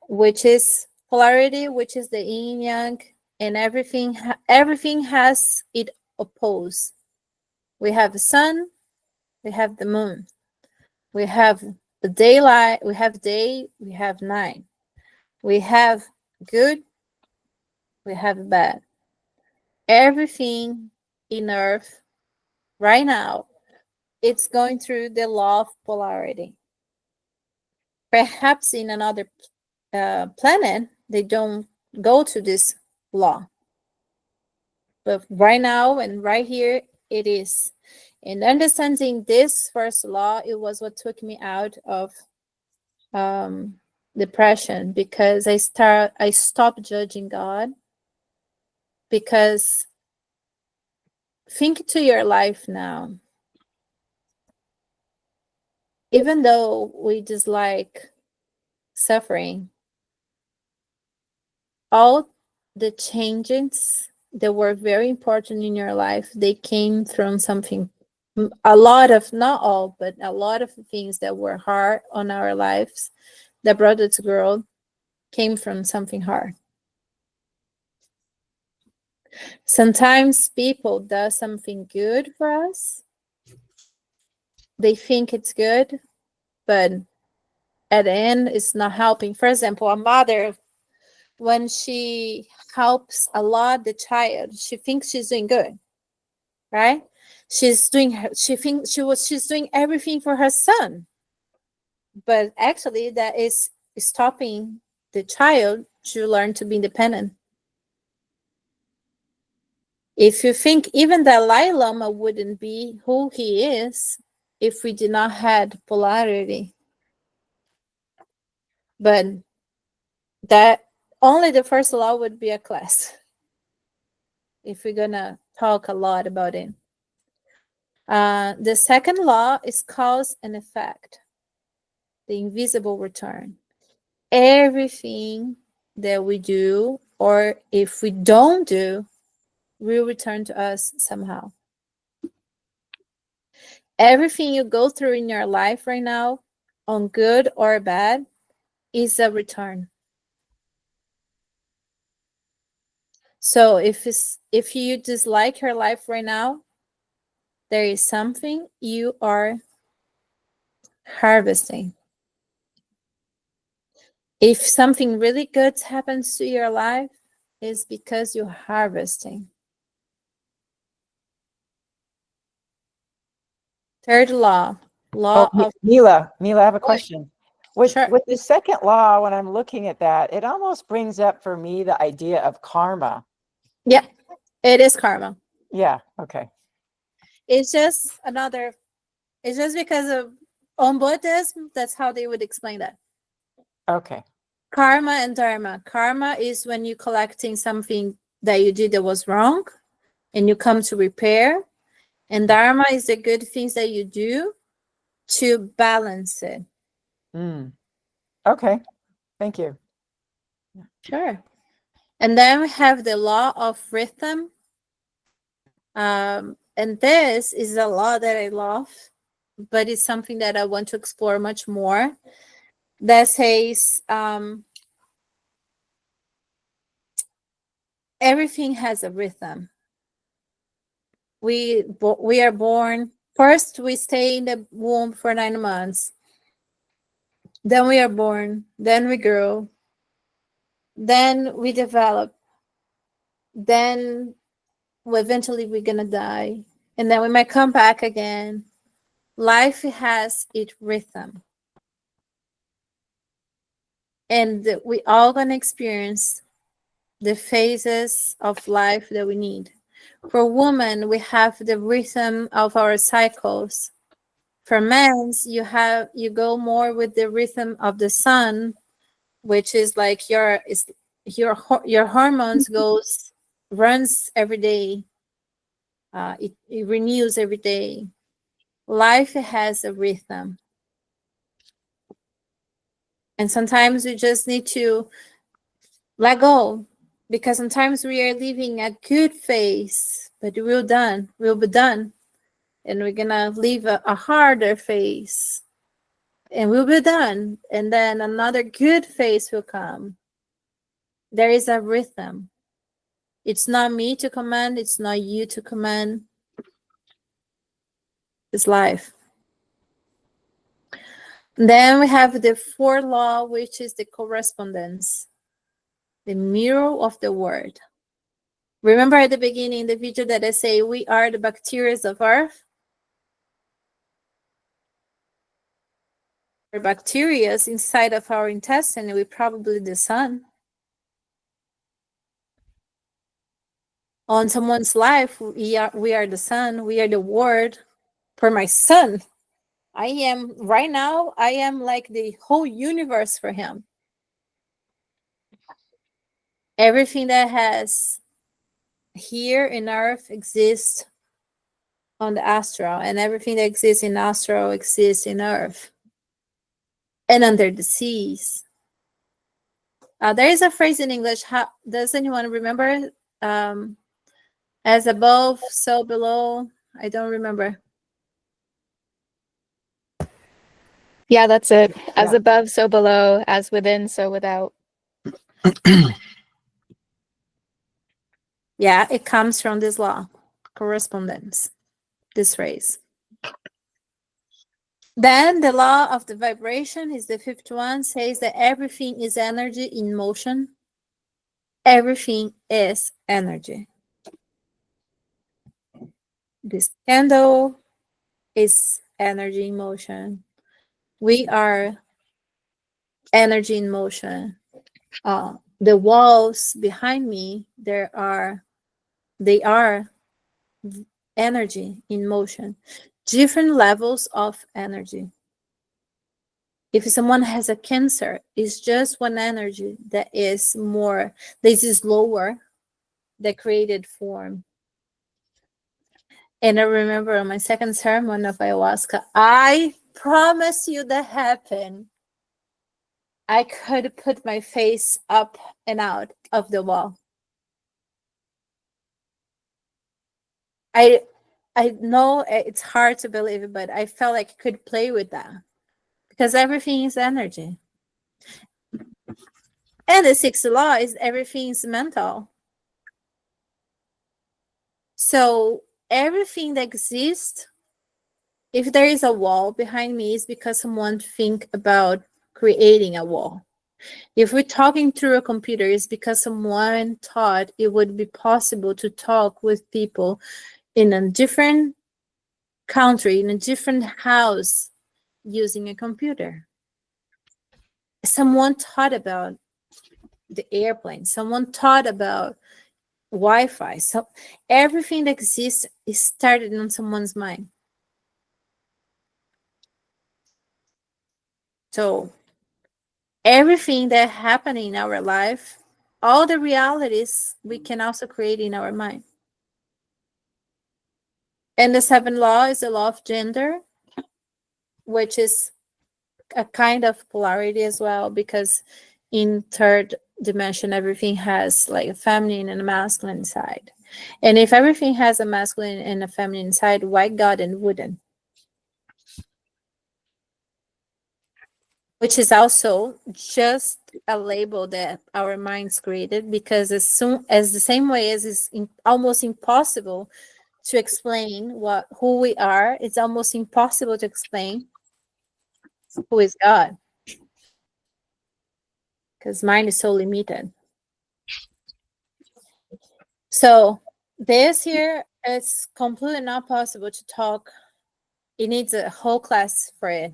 Speaker 1: which is polarity, which is the yin yang, and everything has it opposed. We have the sun, we have the moon, we have the daylight, we have day, we have night, we have good, we have bad. Everything in earth right now, it's going through the law of polarity. Perhaps in another planet, they don't go to this law. But right now and right here, it is. And understanding this first law, it was what took me out of depression, because I stopped judging God. Because think to your life now. Even though we dislike suffering, all the changes that were very important in your life, they came from something. A lot of, not all, but a lot of things that were hard on our lives that brought us to growth came from something hard. Sometimes people do something good for us. They think it's good, but at the end, it's not helping. For example, a mother, when she helps a lot the child, she thinks she's doing good, right? she's doing she's doing everything for her son, but actually that is stopping the child to learn to be independent. If you think even the Dalai Lama wouldn't be who he is if we did not had polarity, but that only the first law would be a class if we're gonna talk a lot about it. The second law is cause and effect, the invisible return. Everything that we do, or if we don't do, will return to us somehow. Everything you go through in your life right now, on good or bad, is a return. So if you dislike your life right now, there is something you are harvesting. If something really good happens to your life, it's because you're harvesting. Third law of
Speaker 3: Mila, I have a question.
Speaker 1: Sure.
Speaker 3: With the second law, when I'm looking at that, it almost brings up for me the idea of karma.
Speaker 1: Yeah, it is karma.
Speaker 3: Yeah. Okay.
Speaker 1: It's just because of on Buddhism, that's how they would explain that.
Speaker 3: Okay.
Speaker 1: Karma and dharma. Karma is when you're collecting something that you did that was wrong and you come to repair. And dharma is the good things that you do to balance it.
Speaker 3: Okay. Thank you.
Speaker 1: Sure. And then we have the law of rhythm. And this is a law that I love, but it's something that I want to explore much more. That says everything has a rhythm. We are born. First, we stay in the womb for 9 months. Then we are born. Then we grow. Then we develop. Then eventually we're gonna die, and then we might come back again. Life has its rhythm, and we all gonna experience the phases of life that we need. For women, we have the rhythm of our cycles. For men, you go more with the rhythm of the sun, which is like your hormones runs every day. It renews every day. Life has a rhythm, and sometimes we just need to let go, because sometimes we are living a good phase, but we'll be done, and we're gonna live a harder phase, and we'll be done, and then another good phase will come. There is a rhythm. It's not me to command, it's not you to command. It's life. Then we have the fourth law, which is the correspondence, the mirror of the word. Remember at the beginning the video that I say we are the bacteria of Earth? Our bacteria inside of our intestine, we're probably the sun. On someone's life, we are the sun, we are the word. For my son, I am like the whole universe for him. Everything that has here in Earth exists on the astral, and everything that exists in astral exists in Earth and under the seas. There is a phrase in English. How does anyone remember? As above, so below. I don't remember.
Speaker 5: Yeah, that's it. As
Speaker 3: Yeah.
Speaker 5: above, so below. As within, so without.
Speaker 1: Yeah, it comes from this law, correspondence, this phrase. Then the law of the vibration is the fifth one, says that everything is energy in motion. Everything is energy. This candle is energy in motion. We are energy in motion. The walls behind me, they are energy in motion, different levels of energy. If someone has a cancer, it's just one energy that is more, this is lower, the created form. And I remember on my second ceremony of ayahuasca, I promise you that happened. I could put my face up and out of the wall. I know it's hard to believe it, but I felt like I could play with that because everything is energy. And the sixth law is everything is mental. So everything that exists, if there is a wall behind me, is because someone think about creating a wall. If we're talking through a computer, it's because someone thought it would be possible to talk with people in a different country, in a different house, using a computer. Someone thought about the airplane. Someone thought about Wi-Fi. So everything that exists is started in someone's mind. So everything that happened in our life, all the realities we can also create in our mind. And the seventh law is the law of gender, which is a kind of polarity as well, because in third dimension, everything has like a feminine and a masculine side. And if everything has a masculine and a feminine side, why garden wouldn't? Which is also just a label that our minds created, because as soon as the same way as it's almost impossible to explain who we are, it's almost impossible to explain who is God, because mind is so limited. So this here, it's completely not possible to talk. It needs a whole class for it.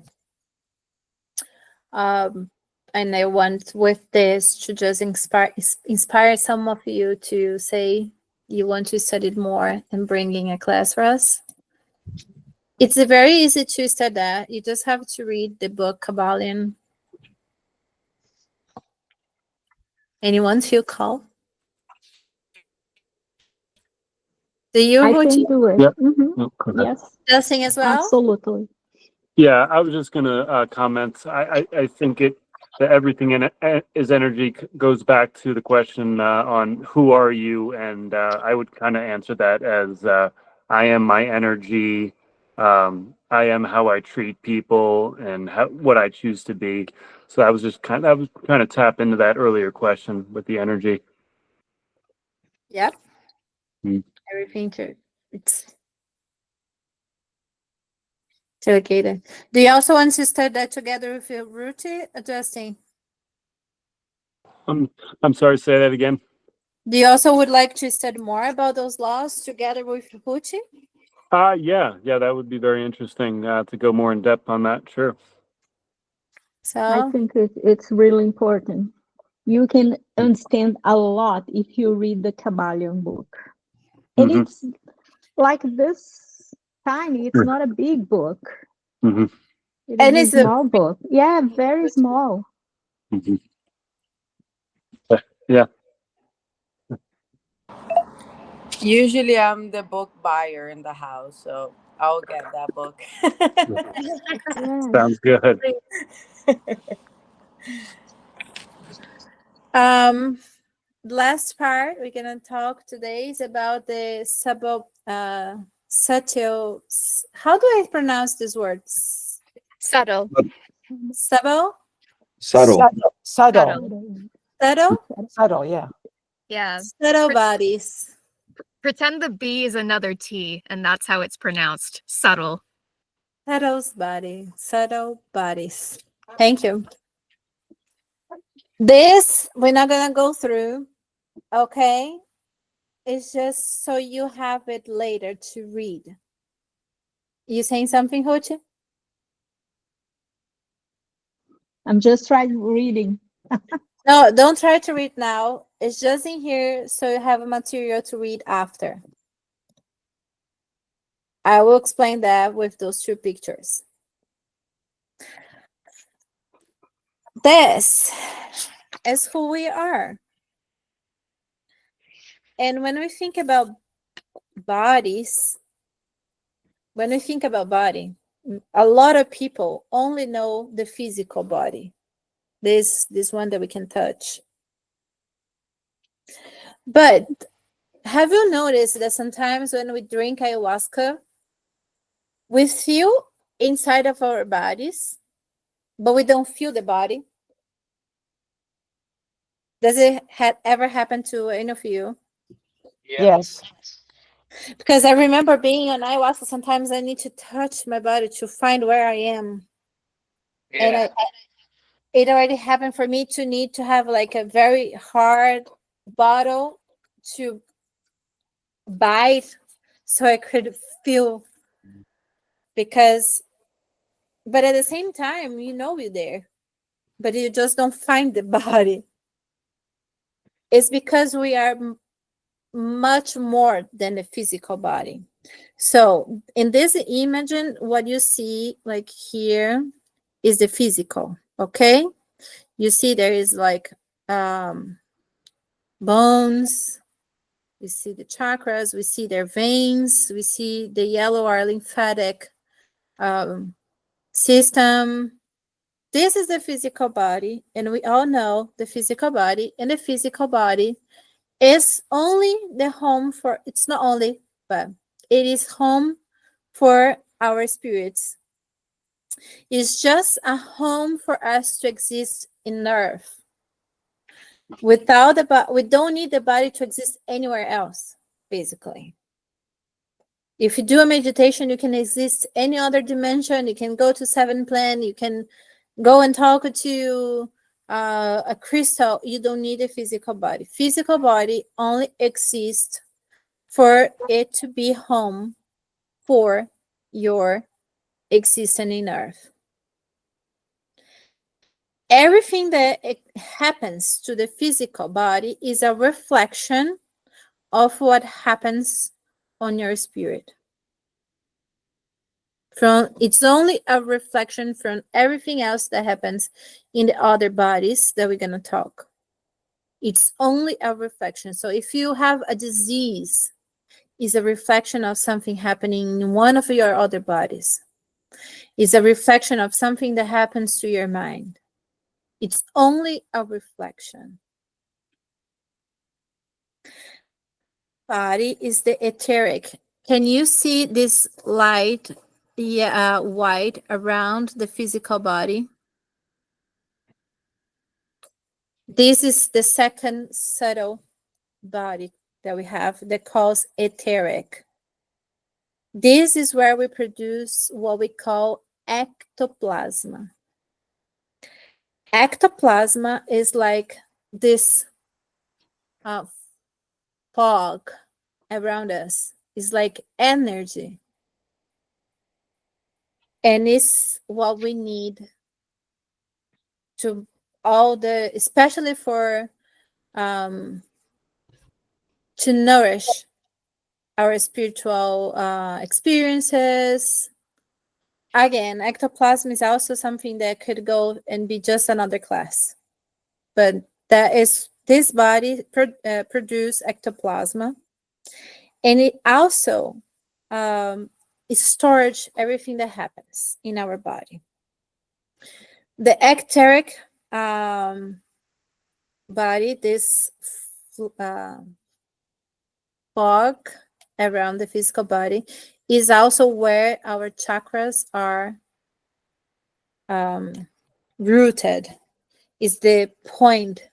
Speaker 1: And I want with this to just inspire some of you to say you want to study more and bringing a class for us. It's very easy to study that. You just have to read the book Kabbalion. Anyone feel called? Do you,
Speaker 7: I
Speaker 1: Ruchi?
Speaker 7: can do it.
Speaker 2: Yep.
Speaker 7: Mhm.
Speaker 2: No, go ahead.
Speaker 7: Yes,
Speaker 1: Justin as well?
Speaker 7: absolutely.
Speaker 8: Yeah, I was just gonna comment. I think that everything in it is energy goes back to the question on who are you, and I would kind of answer that as I am my energy. I am how I treat people and what I choose to be. So I was trying to tap into that earlier question with the energy.
Speaker 1: Yep.
Speaker 8: Hmm.
Speaker 1: Everything it's delegated. Do you also want to study that together with your Ruchi, Justin?
Speaker 8: I'm sorry, say that again.
Speaker 1: Do you also would like to study more about those laws together with Ruchi?
Speaker 8: Yeah, that would be very interesting to go more in depth on that. Sure.
Speaker 7: I
Speaker 1: So
Speaker 7: think it's really important. You can understand a lot if you read the Kabbalion book. And
Speaker 8: Mhm.
Speaker 7: it's like this tiny, it's not a big book.
Speaker 8: Mm-hmm.
Speaker 7: It
Speaker 1: and
Speaker 7: is
Speaker 1: it's
Speaker 7: a small book. Yeah, very small.
Speaker 8: Mm-hmm. Yeah.
Speaker 6: Usually, I'm the book buyer in the house, so I'll get that book.
Speaker 7: Yeah.
Speaker 8: Sounds good.
Speaker 1: last part we're gonna talk today is about the subtle. How do I pronounce this word?
Speaker 5: Subtle.
Speaker 1: Subtle?
Speaker 4: Subtle.
Speaker 3: Subtle.
Speaker 1: Subtle?
Speaker 3: Subtle, yeah.
Speaker 5: Yeah.
Speaker 1: Subtle bodies.
Speaker 5: Pretend the B is another T, and that's how it's pronounced. Subtle.
Speaker 1: Subtle bodies. Thank you. This we're not gonna go through, okay? is just so you have it later to read. You saying something, Hochi?
Speaker 7: I'm just trying reading.
Speaker 1: No, don't try to read now. It's just in here so you have a material to read after. I will explain that with those two pictures. This is who we are. And when we think about bodies, a lot of people only know the physical body. This one that we can touch. But have you noticed that sometimes when we drink ayahuasca, we feel inside of our bodies, but we don't feel the body? Does it ever happen to any of you?
Speaker 3: Yes.
Speaker 1: Because I remember being on ayahuasca, sometimes I need to touch my body to find where I am. And it already happened for me to need to have like a very hard bottle to bite so I could feel. But at the same time, you know you're there, but you just don't find the body. It's because we are much more than the physical body. So in this image, what you see like here is the physical, okay? You see there is like bones, we see the chakras, we see their veins, we see the yellow or lymphatic system. This is the physical body, and we all know the physical body, and the physical body is only the home for, it's not only, but it is home for our spirits. It's just a home for us to exist in earth. Without the body, we don't need the body to exist anywhere else, basically. If you do a meditation, you can exist any other dimension. You can go to 7th plane. You can go and talk to a crystal. You don't need a physical body. Physical body only exists for it to be home for your existence in earth. Everything that happens to the physical body is a reflection of what happens on your spirit. It's only a reflection from everything else that happens in the other bodies that we're going to talk. It's only a reflection. So if you have a disease, it's a reflection of something happening in one of your other bodies. It's a reflection of something that happens to your mind. It's only a reflection. Body is the etheric. Can you see this light, white around the physical body? This is the second subtle body that we have that calls etheric. This is where we produce what we call ectoplasm. Ectoplasm is like this fog around us. It's like energy. And it's what we need to especially for to nourish our spiritual experiences. Again, ectoplasm is also something that could go and be just another class, but this body produce ectoplasm, and it also it stores everything that happens in our body. The ecteric body, this fog around the physical body, is also where our chakras are rooted. Is the point,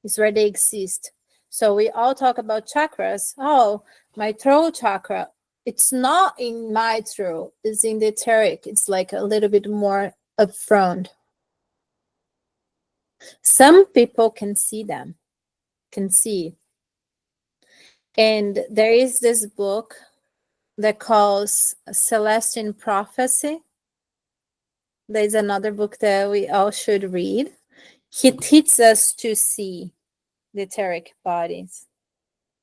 Speaker 1: is where they exist. So we all talk about chakras. Oh, my throat chakra. It's not in my throat, it's in the etheric. It's like a little bit more upfront. Some people can see them, can see. And there is this book that calls Celestine Prophecy. There's another book that we all should read. He teaches us to see the etheric bodies.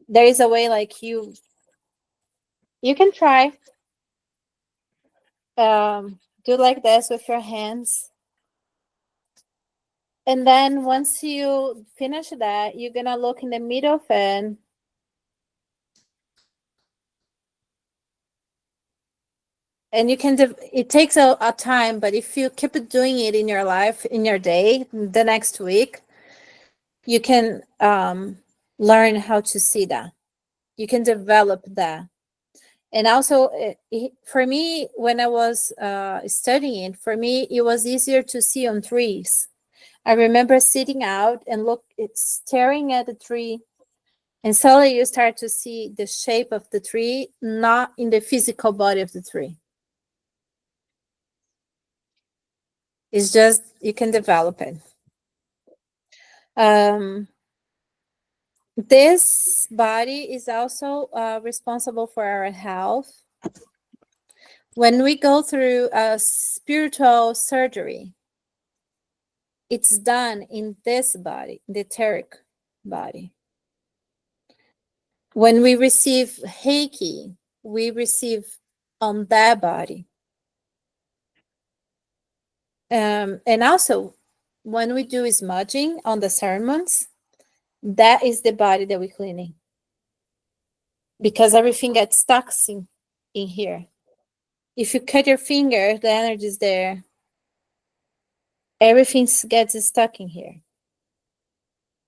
Speaker 1: There is a way like you can try do like this with your hands. And then once you finish that, you're gonna look in the middle fan. And you can, it takes a time, but if you keep doing it in your life, in your day, the next week, you can learn how to see that. You can develop that. And also, for me, when I was studying, for me, it was easier to see on trees. I remember sitting out and staring at the tree, and suddenly you start to see the shape of the tree, not in the physical body of the tree. It's just, you can develop it. This body is also responsible for our health. When we go through a spiritual surgery, it's done in this body, the etheric body. When we receive Reiki, we receive on that body. And also, when we do smudging on the ceremonies, that is the body that we're cleaning. Because everything gets stuck in here. If you cut your finger, the energy is there. Everything gets stuck in here.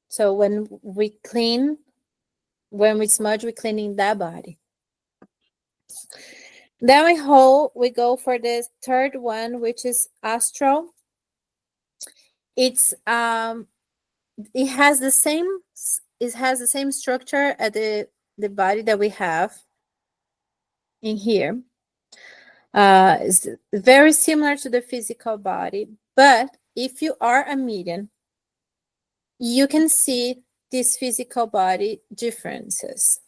Speaker 1: So when we clean, when we smudge, we're cleaning that body. Then we go for the third one, which is astral. It has the same structure as the body that we have in here. It's very similar to the physical body, but if you are a medium, you can see these physical body differences.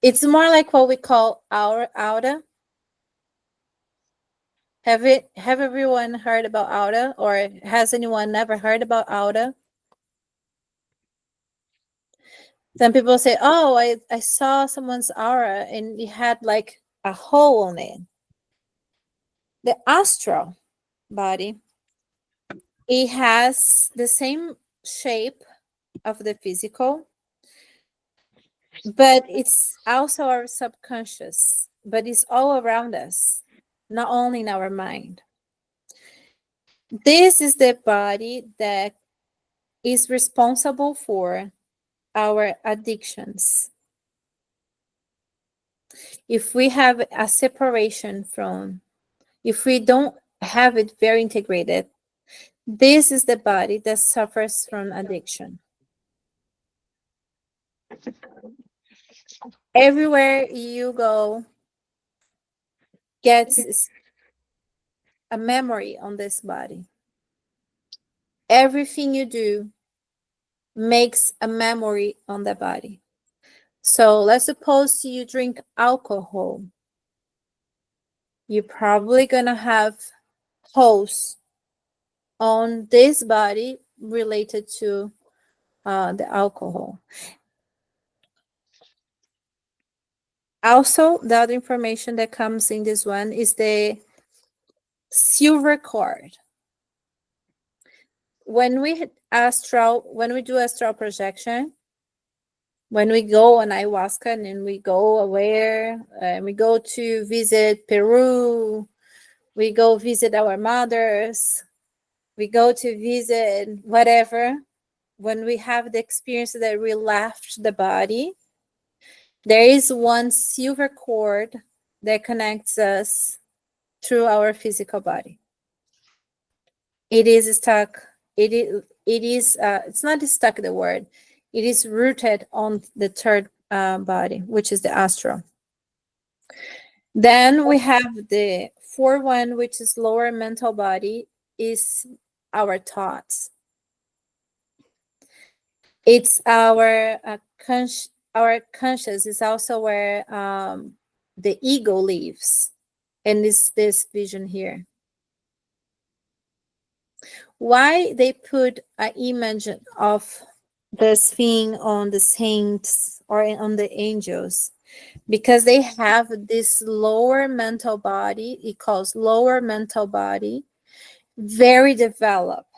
Speaker 1: It's more like what we call our aura. Have everyone heard about aura, or has anyone never heard about aura? Some people say, oh, I saw someone's aura and it had like a hole on it. The astral body, it has the same shape of the physical, but it's also our subconscious, but it's all around us, not only in our mind. This is the body that is responsible for our addictions. If we have a separation if we don't have it very integrated, this is the body that suffers from addiction. Everywhere you go gets a memory on this body. Everything you do makes a memory on the body. So let's suppose you drink alcohol. You're probably gonna have holes on this body related to the alcohol. Also, the other information that comes in this one is the silver cord. When we do astral projection, when we go on ayahuasca and we go away, we go to visit Peru, we go visit our mothers, we go to visit whatever, when we have the experience that we left the body, there is one silver cord that connects us through our physical body. It is stuck. It's not stuck, the word. It is rooted on the third body, which is the astral. Then we have the fourth one, which is lower mental body, is our thoughts. It's our our conscious is also where the ego lives, and this vision here. Why they put an image of this thing on the saints or on the angels? Because they have this lower mental body, it calls lower mental body, very developed.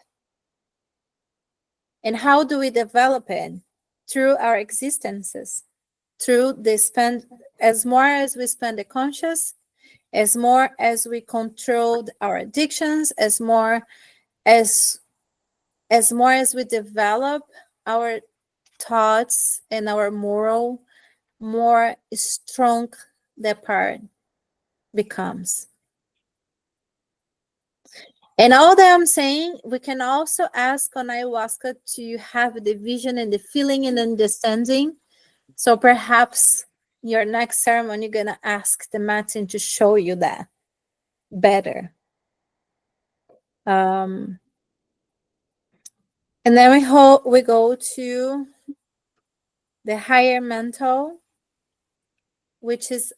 Speaker 1: And how do we develop it? Through our existences, through the spend, as more as we spend the conscious, as more as we control our addictions, as more as we develop our thoughts and our moral, more strong that part becomes. And all that I'm saying, we can also ask on ayahuasca to have the vision and the feeling and understanding. So perhaps your next ceremony, you're gonna ask the Martin to show you that better. And then we go to the higher mental, which is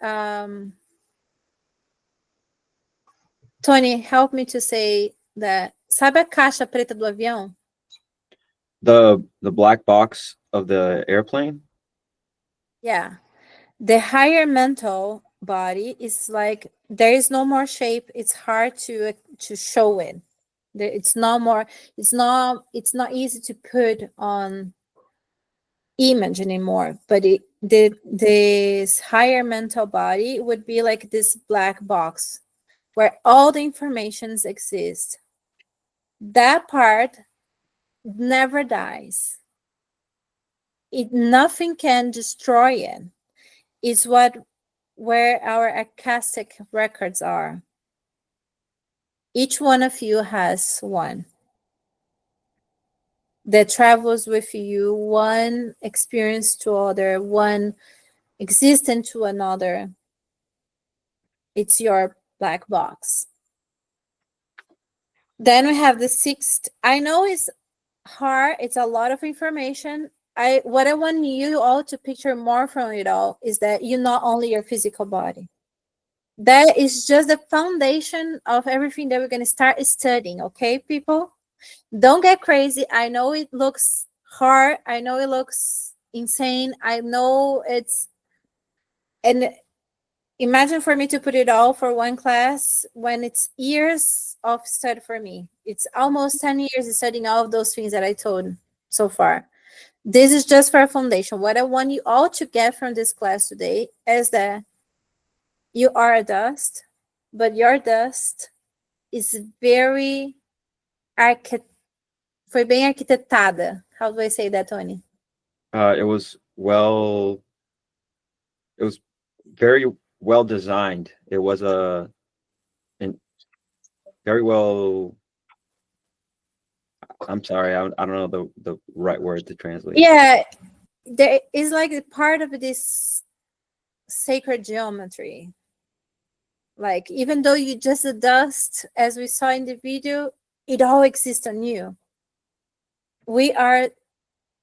Speaker 1: Tony, help me to say that. Sabe a caixa preta do avião?
Speaker 9: The black box of the airplane.
Speaker 1: Yeah. The higher mental body is like there is no more shape. It's hard to show it. It's not more. It's not easy to put on image anymore. But this higher mental body would be like this black box where all the informations exist. That part never dies. Nothing can destroy it. It's where our Akashic records are. Each one of you has one that travels with you, one experience to other, one existence to another. It's your black box. Then we have the sixth. I know it's hard. It's a lot of information. What I want you all to picture more from it all is that you're not only your physical body. That is just the foundation of everything that we're going to start studying, okay, people? Don't get crazy. I know it looks hard. I know it looks insane. I know it's... And imagine for me to put it all for one class when it's years of study for me. It's almost 10 years studying all of those things that I told so far. This is just for a foundation. What I want you all to get from this class today is that you are a dust, but your dust is very foi bem arquitetada. How do I say that, Tony?
Speaker 9: It was very well designed. It was very well. I'm sorry, I don't know the right word to translate.
Speaker 1: Yeah, there is like a part of this sacred geometry. Like, even though you just a dust, as we saw in the video, it all exists on you. We are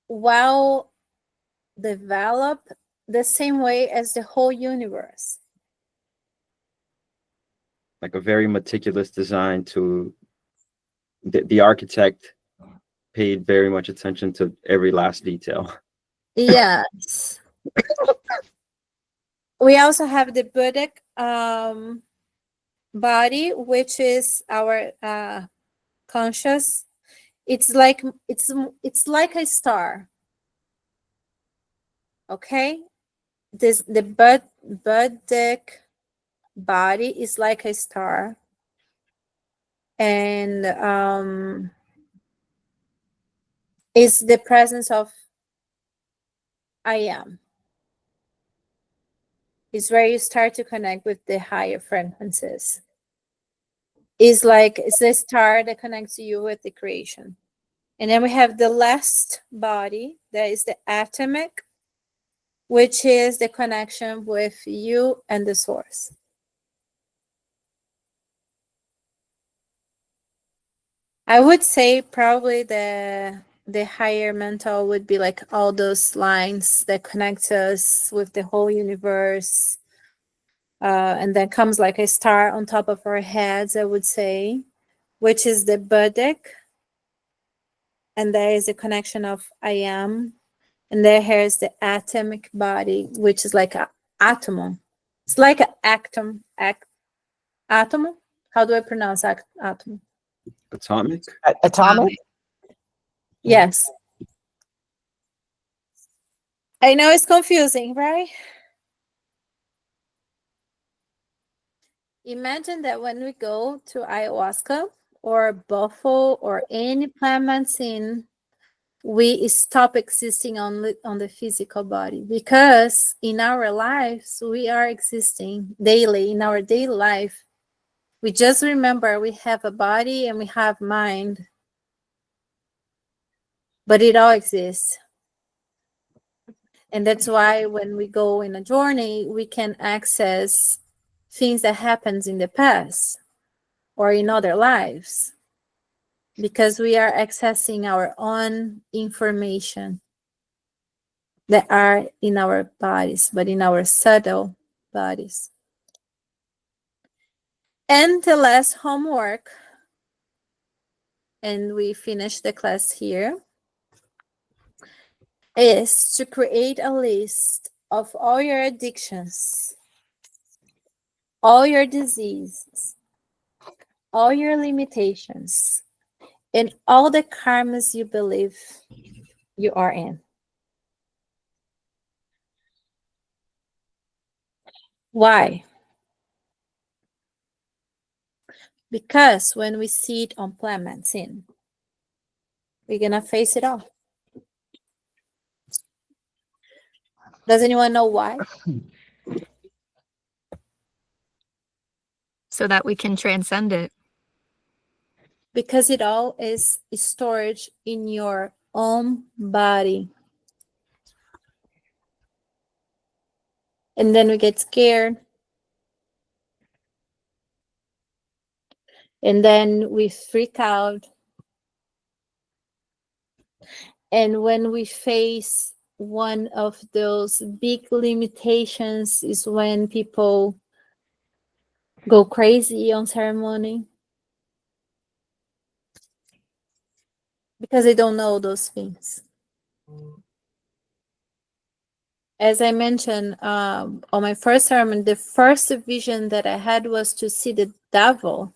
Speaker 1: well developed the same way as the whole universe.
Speaker 9: Like a very meticulous design. To the architect paid very much attention to every last detail.
Speaker 1: Yes. We also have the Buddhic body, which is our conscious. It's like a star. Okay, the Buddhic body is like a star, and is the presence of I am. It's where you start to connect with the higher frequencies. It's a star that connects you with the creation. And then we have the last body, that is the atomic, which is the connection with you and the source. I would say probably the the higher mental would be like all those lines that connect us with the whole universe. And then comes like a star on top of our heads, I would say, which is the buttock. And there is a connection of I am. And there is the atomic body, which is like an atom. It's like an atom. Atom? How do I pronounce atom?
Speaker 9: Atomic?
Speaker 3: Atomic?
Speaker 1: Yes. I know it's confusing, right? Imagine that when we go to ayahuasca or buffalo or any plant medicine, we stop existing on the physical body, because in our lives we are existing daily. In our daily life, we just remember we have a body and we have mind, but it all exists. And that's why when we go in a journey, we can access things that happens in the past or in other lives, because we are accessing our own information that are in our bodies, but in our subtle bodies. And the last homework, and we finish the class here, is to create a list of all your addictions, all your diseases, all your limitations, and all the karmas you believe you are in. Why? Because when we see it on plant medicine, we're gonna face it all. Does anyone know why?
Speaker 5: So that we can transcend it.
Speaker 1: Because it all is stored in your own body. And then we get scared. And then we freak out. And when we face one of those big limitations is when people go crazy on ceremony, because they don't know those things. As I mentioned on my first sermon, the first vision that I had was to see the devil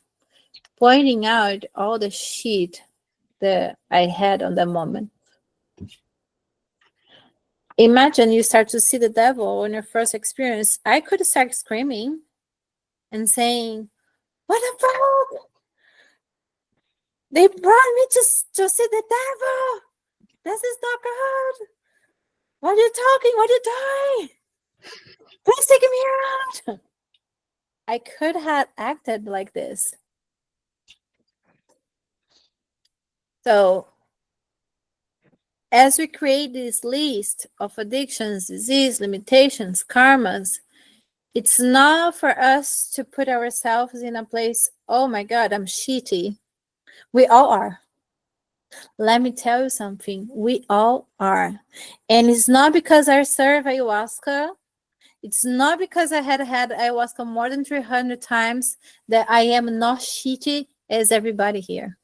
Speaker 1: pointing out all the shit that I had on that moment. Imagine you start to see the devil on your first experience. I could start screaming and saying, "What the fuck? They brought me to see the devil. This is not good. What are you talking? What are you doing? Please take me out." I could have acted like this. So, as we create this list of addictions, disease, limitations, karmas, it's not for us to put ourselves in a place, oh my God, I'm shitty. We all are. Let me tell you something. We all are. And it's not because I serve ayahuasca. It's not because I had ayahuasca more than 300 times that I am not shitty as everybody here.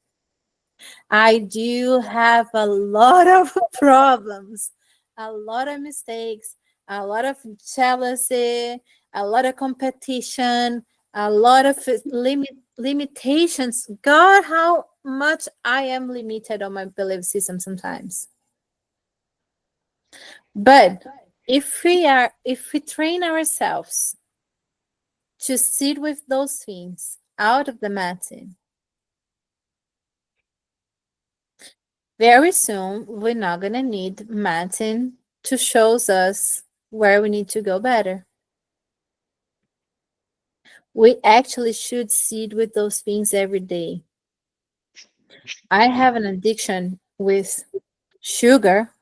Speaker 1: I do have a lot of problems, a lot of mistakes, a lot of jealousy, a lot of competition, a lot of limitations. God, how much I am limited on my belief system sometimes. But if we train ourselves to sit with those things out of the medicine, very soon we're not gonna need medicine to show us where we need to go better. We actually should sit with those things every day. I have an addiction with sugar.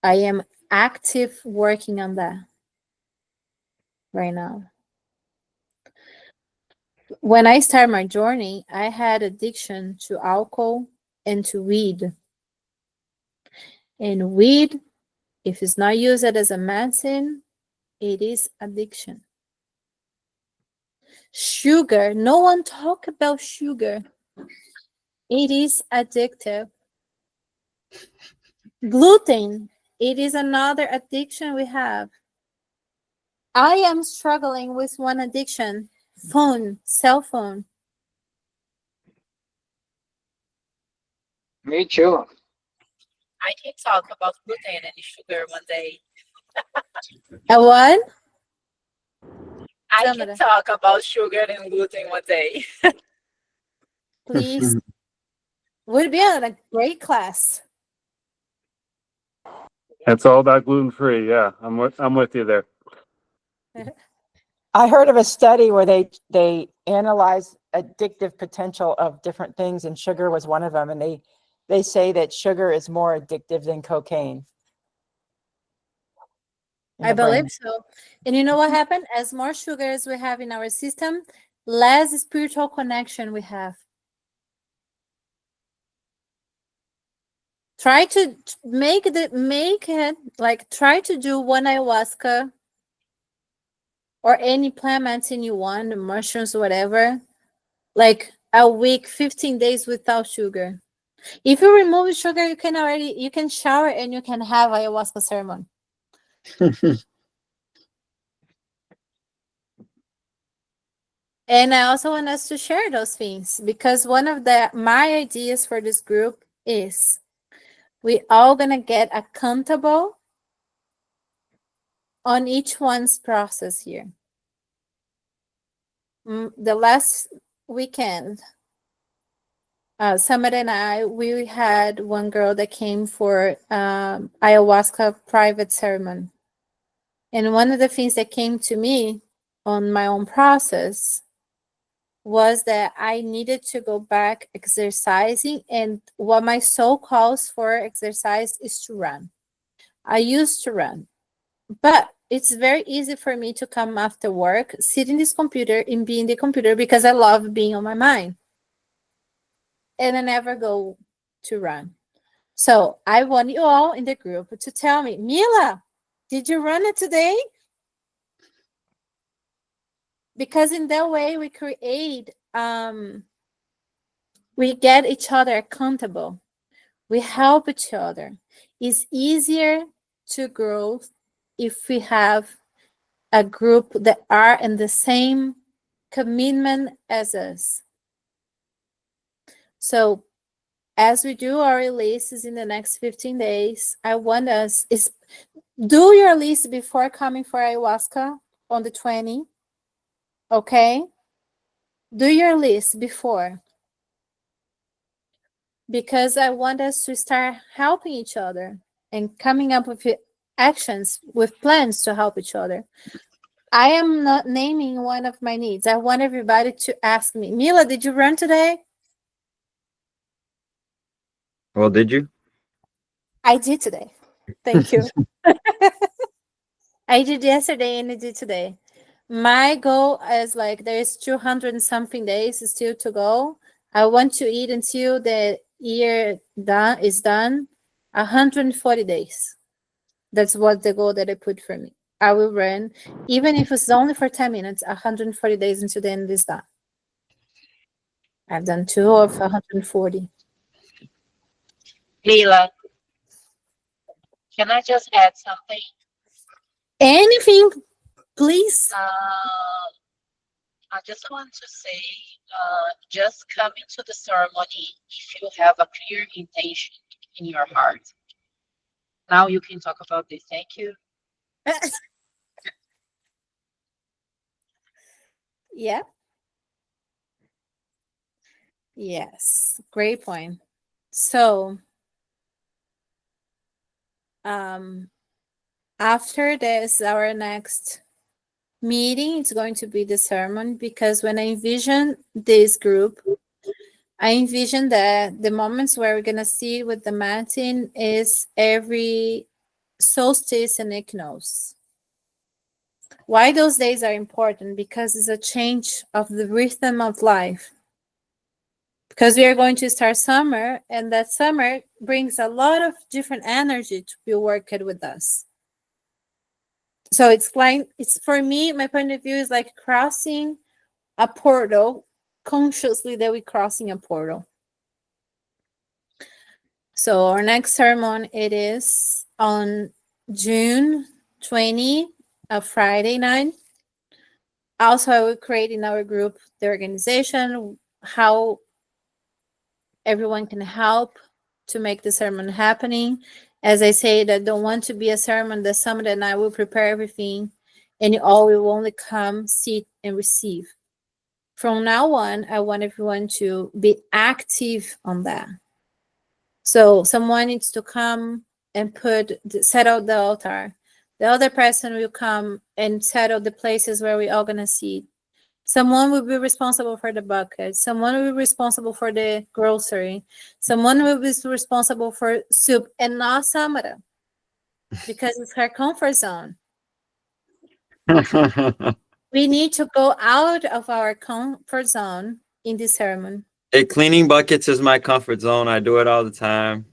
Speaker 1: I am active working on that right now. When I started my journey, I had addiction to alcohol and to weed. And weed, if it's not used as a medicine, it is addiction. Sugar, no one talk about sugar. It is addictive. Gluten, it is another addiction we have. I am struggling with one addiction, phone, cell phone.
Speaker 2: Me too.
Speaker 10: I can talk about gluten and sugar one day.
Speaker 1: A what?
Speaker 10: I can
Speaker 1: Samara,
Speaker 10: talk about sugar and gluten one day.
Speaker 1: please. Would be a great class.
Speaker 8: It's all about gluten free. Yeah, I'm with you there.
Speaker 3: I heard of a study where they analyzed addictive potential of different things, and sugar was one of them. And they say that sugar is more addictive than cocaine. in
Speaker 1: I
Speaker 3: the brain.
Speaker 1: believe so. And you know what happened? As more sugars we have in our system, less spiritual connection we have. Try to make it like try to do one ayahuasca or any plant medicine you want, mushrooms, whatever, like a week, 15 days without sugar. If you remove sugar, you can shower and you can have ayahuasca ceremony. And I also want us to share those things because one of my ideas for this group is we all gonna get accountable on each one's process here. The last weekend, Samara and I, we had one girl that came for ayahuasca private ceremony. And one of the things that came to me on my own process was that I needed to go back exercising, and what my soul calls for exercise is to run. I used to run, but it's very easy for me to come after work, sit in this computer and be in the computer because I love being on my mind. And I never go to run. So I want you all in the group to tell me, Mila, did you run it today? Because in that way we create we get each other accountable, we help each other. It's easier to grow if we have a group that are in the same commitment as us. So as we do our releases in the next 15 days, I want us is do your list before coming for ayahuasca on the 20th. Okay, do your list before, because I want us to start helping each other and coming up with actions, with plans to help each other. I am not naming one of my needs. I want everybody to ask me, Mila, did you run today?
Speaker 9: Well, did you?
Speaker 1: I did today. Thank you. I did yesterday and I did today. My goal is like there's 200 and something days still to go. I want to eat until the year is done, 140 days. That's what the goal that I put for me. I will run, even if it's only for 10 minutes, 140 days until the end is done. I've done 2 of 140.
Speaker 10: Mila, can I just add something?
Speaker 1: Anything, please.
Speaker 10: I just want to say, just coming to the ceremony if you have a clear intention in your heart. Now you can talk about this. Thank you.
Speaker 1: Yeah. Yes, great point. So, after this, our next meeting is going to be the sermon, because when I envision this group, I envision that the moments where we're gonna see with the Martin is every solstice and equinox. Why those days are important? Because it's a change of the rhythm of life. because we are going to start summer, and that summer brings a lot of different energy to be working with us. So it's like, it's, for me, my point of view is like crossing a portal, consciously that we're crossing a portal. So our next sermon, it is on June 20, a Friday night. Also, I will create in our group the organization, how everyone can help to make the sermon happening. As I say, that don't want to be a sermon, the summit, and I will prepare everything, and you all will only come, sit, and receive. From now on, I want everyone to be active on that. So someone needs to come and set out the altar. The other person will come and set out the places where we're all gonna sit. Someone will be responsible for the bucket. Someone will be responsible for the grocery. Someone will be responsible for soup, and not Samara, because it's her comfort zone. We need to go out of our comfort zone in this ceremony.
Speaker 9: Hey, cleaning buckets is my comfort zone. I do it all the time.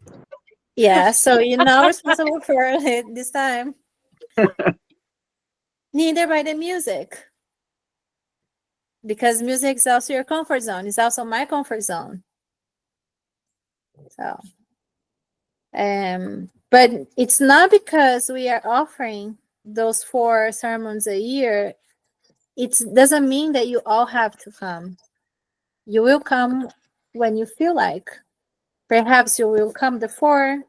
Speaker 1: Yeah, so you're not responsible for it this time. Neither by the music, because music is also your comfort zone. It's also my comfort zone. So, but it's not because we are offering those 4 sermons a year. It doesn't mean that you all have to come. You will come when you feel like. Perhaps you will come the 4.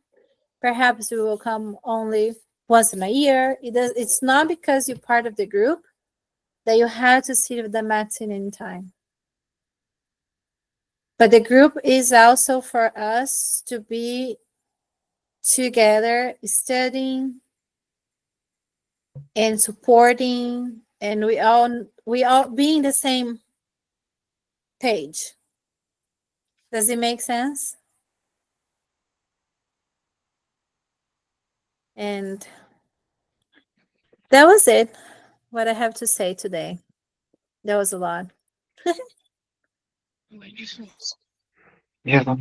Speaker 1: Perhaps you will come only once in a year. It's not because you're part of the group that you have to sit with the medicine in time. But the group is also for us to be together, studying and supporting, and we all being the same page. Does it make sense? And that was it, what I have to say today. That was a lot.
Speaker 2: Yeah.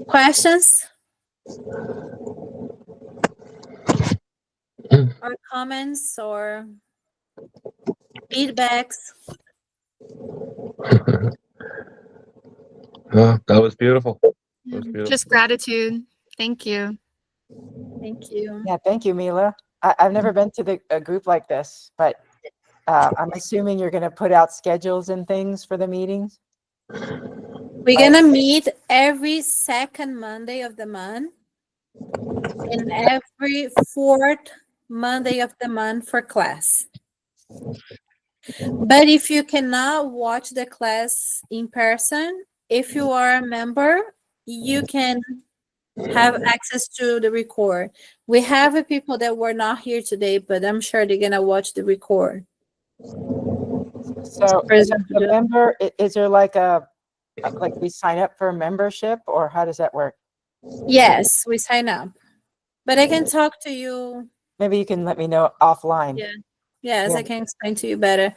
Speaker 1: Questions or comments or feedbacks?
Speaker 4: Oh, that was beautiful. That was beautiful.
Speaker 5: Just gratitude. Thank you.
Speaker 1: Thank you.
Speaker 3: Yeah, thank you, Mila. I've never been to a group like this, but I'm assuming you're going to put out schedules and things for the meetings.
Speaker 1: We're gonna meet every second Monday of the month and every 4th Monday of the month for class. But if you cannot watch the class in person, if you are a member, you can have access to the record. We have people that were not here today, but I'm sure they're gonna watch the record.
Speaker 3: So
Speaker 1: For
Speaker 3: as
Speaker 1: example,
Speaker 3: a member, is there like we sign up for a membership, or how does that work?
Speaker 1: yes, we sign up. But I can talk to you.
Speaker 3: Maybe you can let me know offline.
Speaker 1: Yeah. Yes,
Speaker 3: Yeah.
Speaker 1: I can explain to you better.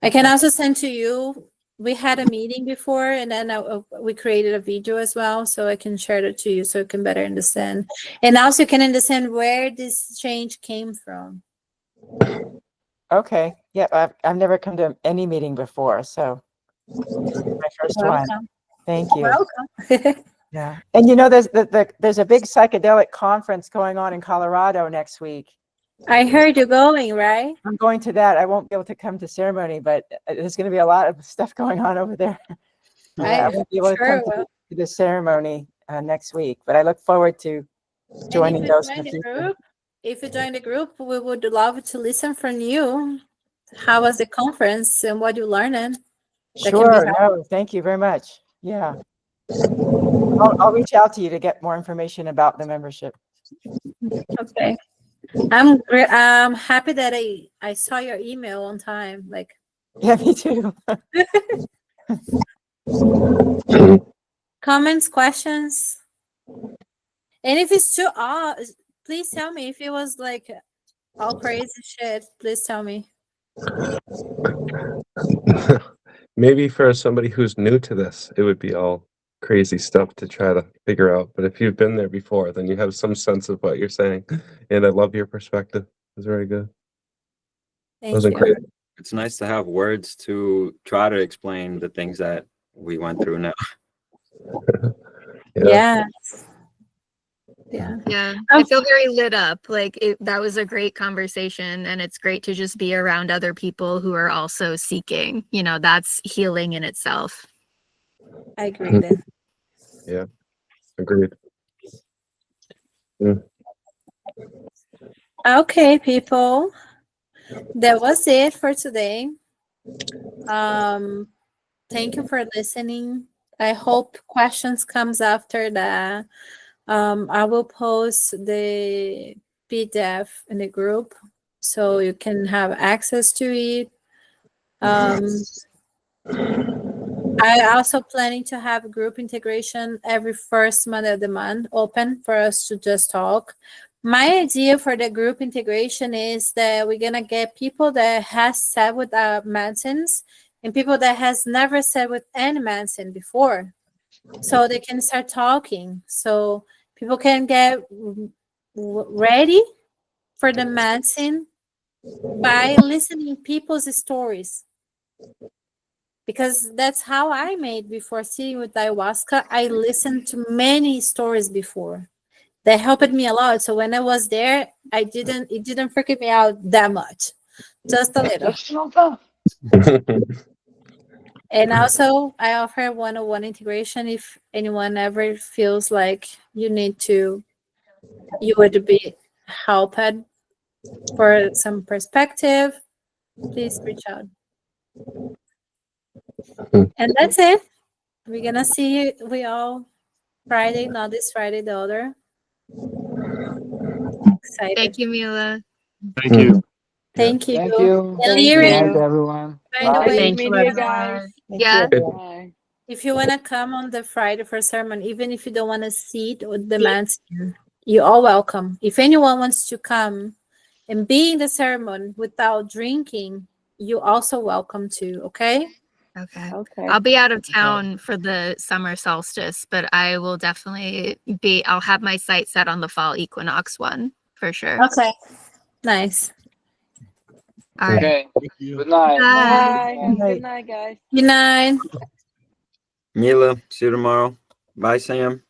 Speaker 1: I can also send to you. We had a meeting before, and then we created a video as well, so I can share it to you so you can better understand. And also you can understand where this change came from.
Speaker 3: Okay. Yeah, I've never come to any meeting before, so this is my first one.
Speaker 1: Welcome.
Speaker 3: Thank you.
Speaker 1: Welcome.
Speaker 3: Yeah. And there's a big psychedelic conference going on in Colorado next week.
Speaker 1: I heard you're going, right?
Speaker 3: I'm going to that. I won't be able to come to ceremony, but there's going to be a lot of stuff going on over there. Yeah, I won't be able to come to the ceremony next week, but I look forward to joining those in the future.
Speaker 1: If you join the group, we would love to listen from you. How was the conference and what you learned?
Speaker 3: Sure. No, thank you very much. Yeah. I'll reach out to you to get more information about the membership.
Speaker 1: Okay. I'm happy that I saw your email on time. Like,
Speaker 3: yeah, me too.
Speaker 1: Comments, questions, and if it's too please tell me. If it was like all crazy shit, please tell me.
Speaker 4: maybe for somebody who's new to this, it would be all crazy stuff to try to figure out. But if you've been there before, then you have some sense of what you're saying. And I love your perspective. It's very good.
Speaker 1: Thank
Speaker 4: Wasn't
Speaker 1: you.
Speaker 4: crazy.
Speaker 9: It's nice to have words to try to explain the things that we went through now.
Speaker 1: Yeah. Yeah.
Speaker 5: Yeah, I feel very lit up. Like that was a great conversation, and it's great to just be around other people who are also seeking. You know, that's healing in itself.
Speaker 1: I agree then.
Speaker 4: Yeah, agreed. Mm.
Speaker 1: Okay, people. That was it for today. Thank you for listening. I hope questions comes after that. I will post the PDF in the group so you can have access to it. I also planning to have group integration every first Monday of the month open for us to just talk. My idea for the group integration is that we're gonna get people that has sat with medicines and people that has never sat with any medicine before, so they can start talking. So people can get ready for the medicine by listening people's stories, because that's how I made before sitting with ayahuasca. I listened to many stories before that helped me a lot. So when I was there, it didn't freak me out that much, just a little. And also I offer one-on-one integration if anyone ever feels like you would be helped for some perspective, please reach out. And that's it. We're gonna see we all Friday, not this Friday, the other. Excited.
Speaker 5: Thank you, Mila.
Speaker 8: Thank you.
Speaker 1: Thank you.
Speaker 2: Thank you.
Speaker 1: And
Speaker 6: Thank
Speaker 2: Good night,
Speaker 1: Liren,
Speaker 6: you.
Speaker 2: everyone.
Speaker 1: by the
Speaker 6: Nice
Speaker 1: way,
Speaker 10: Thank
Speaker 6: meeting
Speaker 10: you,
Speaker 6: you
Speaker 10: everyone.
Speaker 6: guys.
Speaker 5: Yeah.
Speaker 6: Bye.
Speaker 1: if you wanna come on the Friday for sermon, even if you don't wanna sit with the medicine, you're all welcome. If anyone wants to come and be in the sermon without drinking, you also welcome to, okay?
Speaker 5: Okay.
Speaker 6: Okay.
Speaker 5: I'll be out of town for the summer solstice, but I will definitely I'll have my sight set on the fall equinox one for sure.
Speaker 1: Okay. Nice.
Speaker 5: All right.
Speaker 2: Okay. Good night.
Speaker 5: Bye.
Speaker 6: Bye. Have a good night, guys.
Speaker 1: Good night.
Speaker 9: Mila, see you tomorrow. Bye, Sam.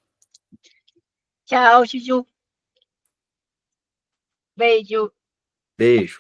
Speaker 10: Tchau, Juju. Beijo.
Speaker 9: Beijo.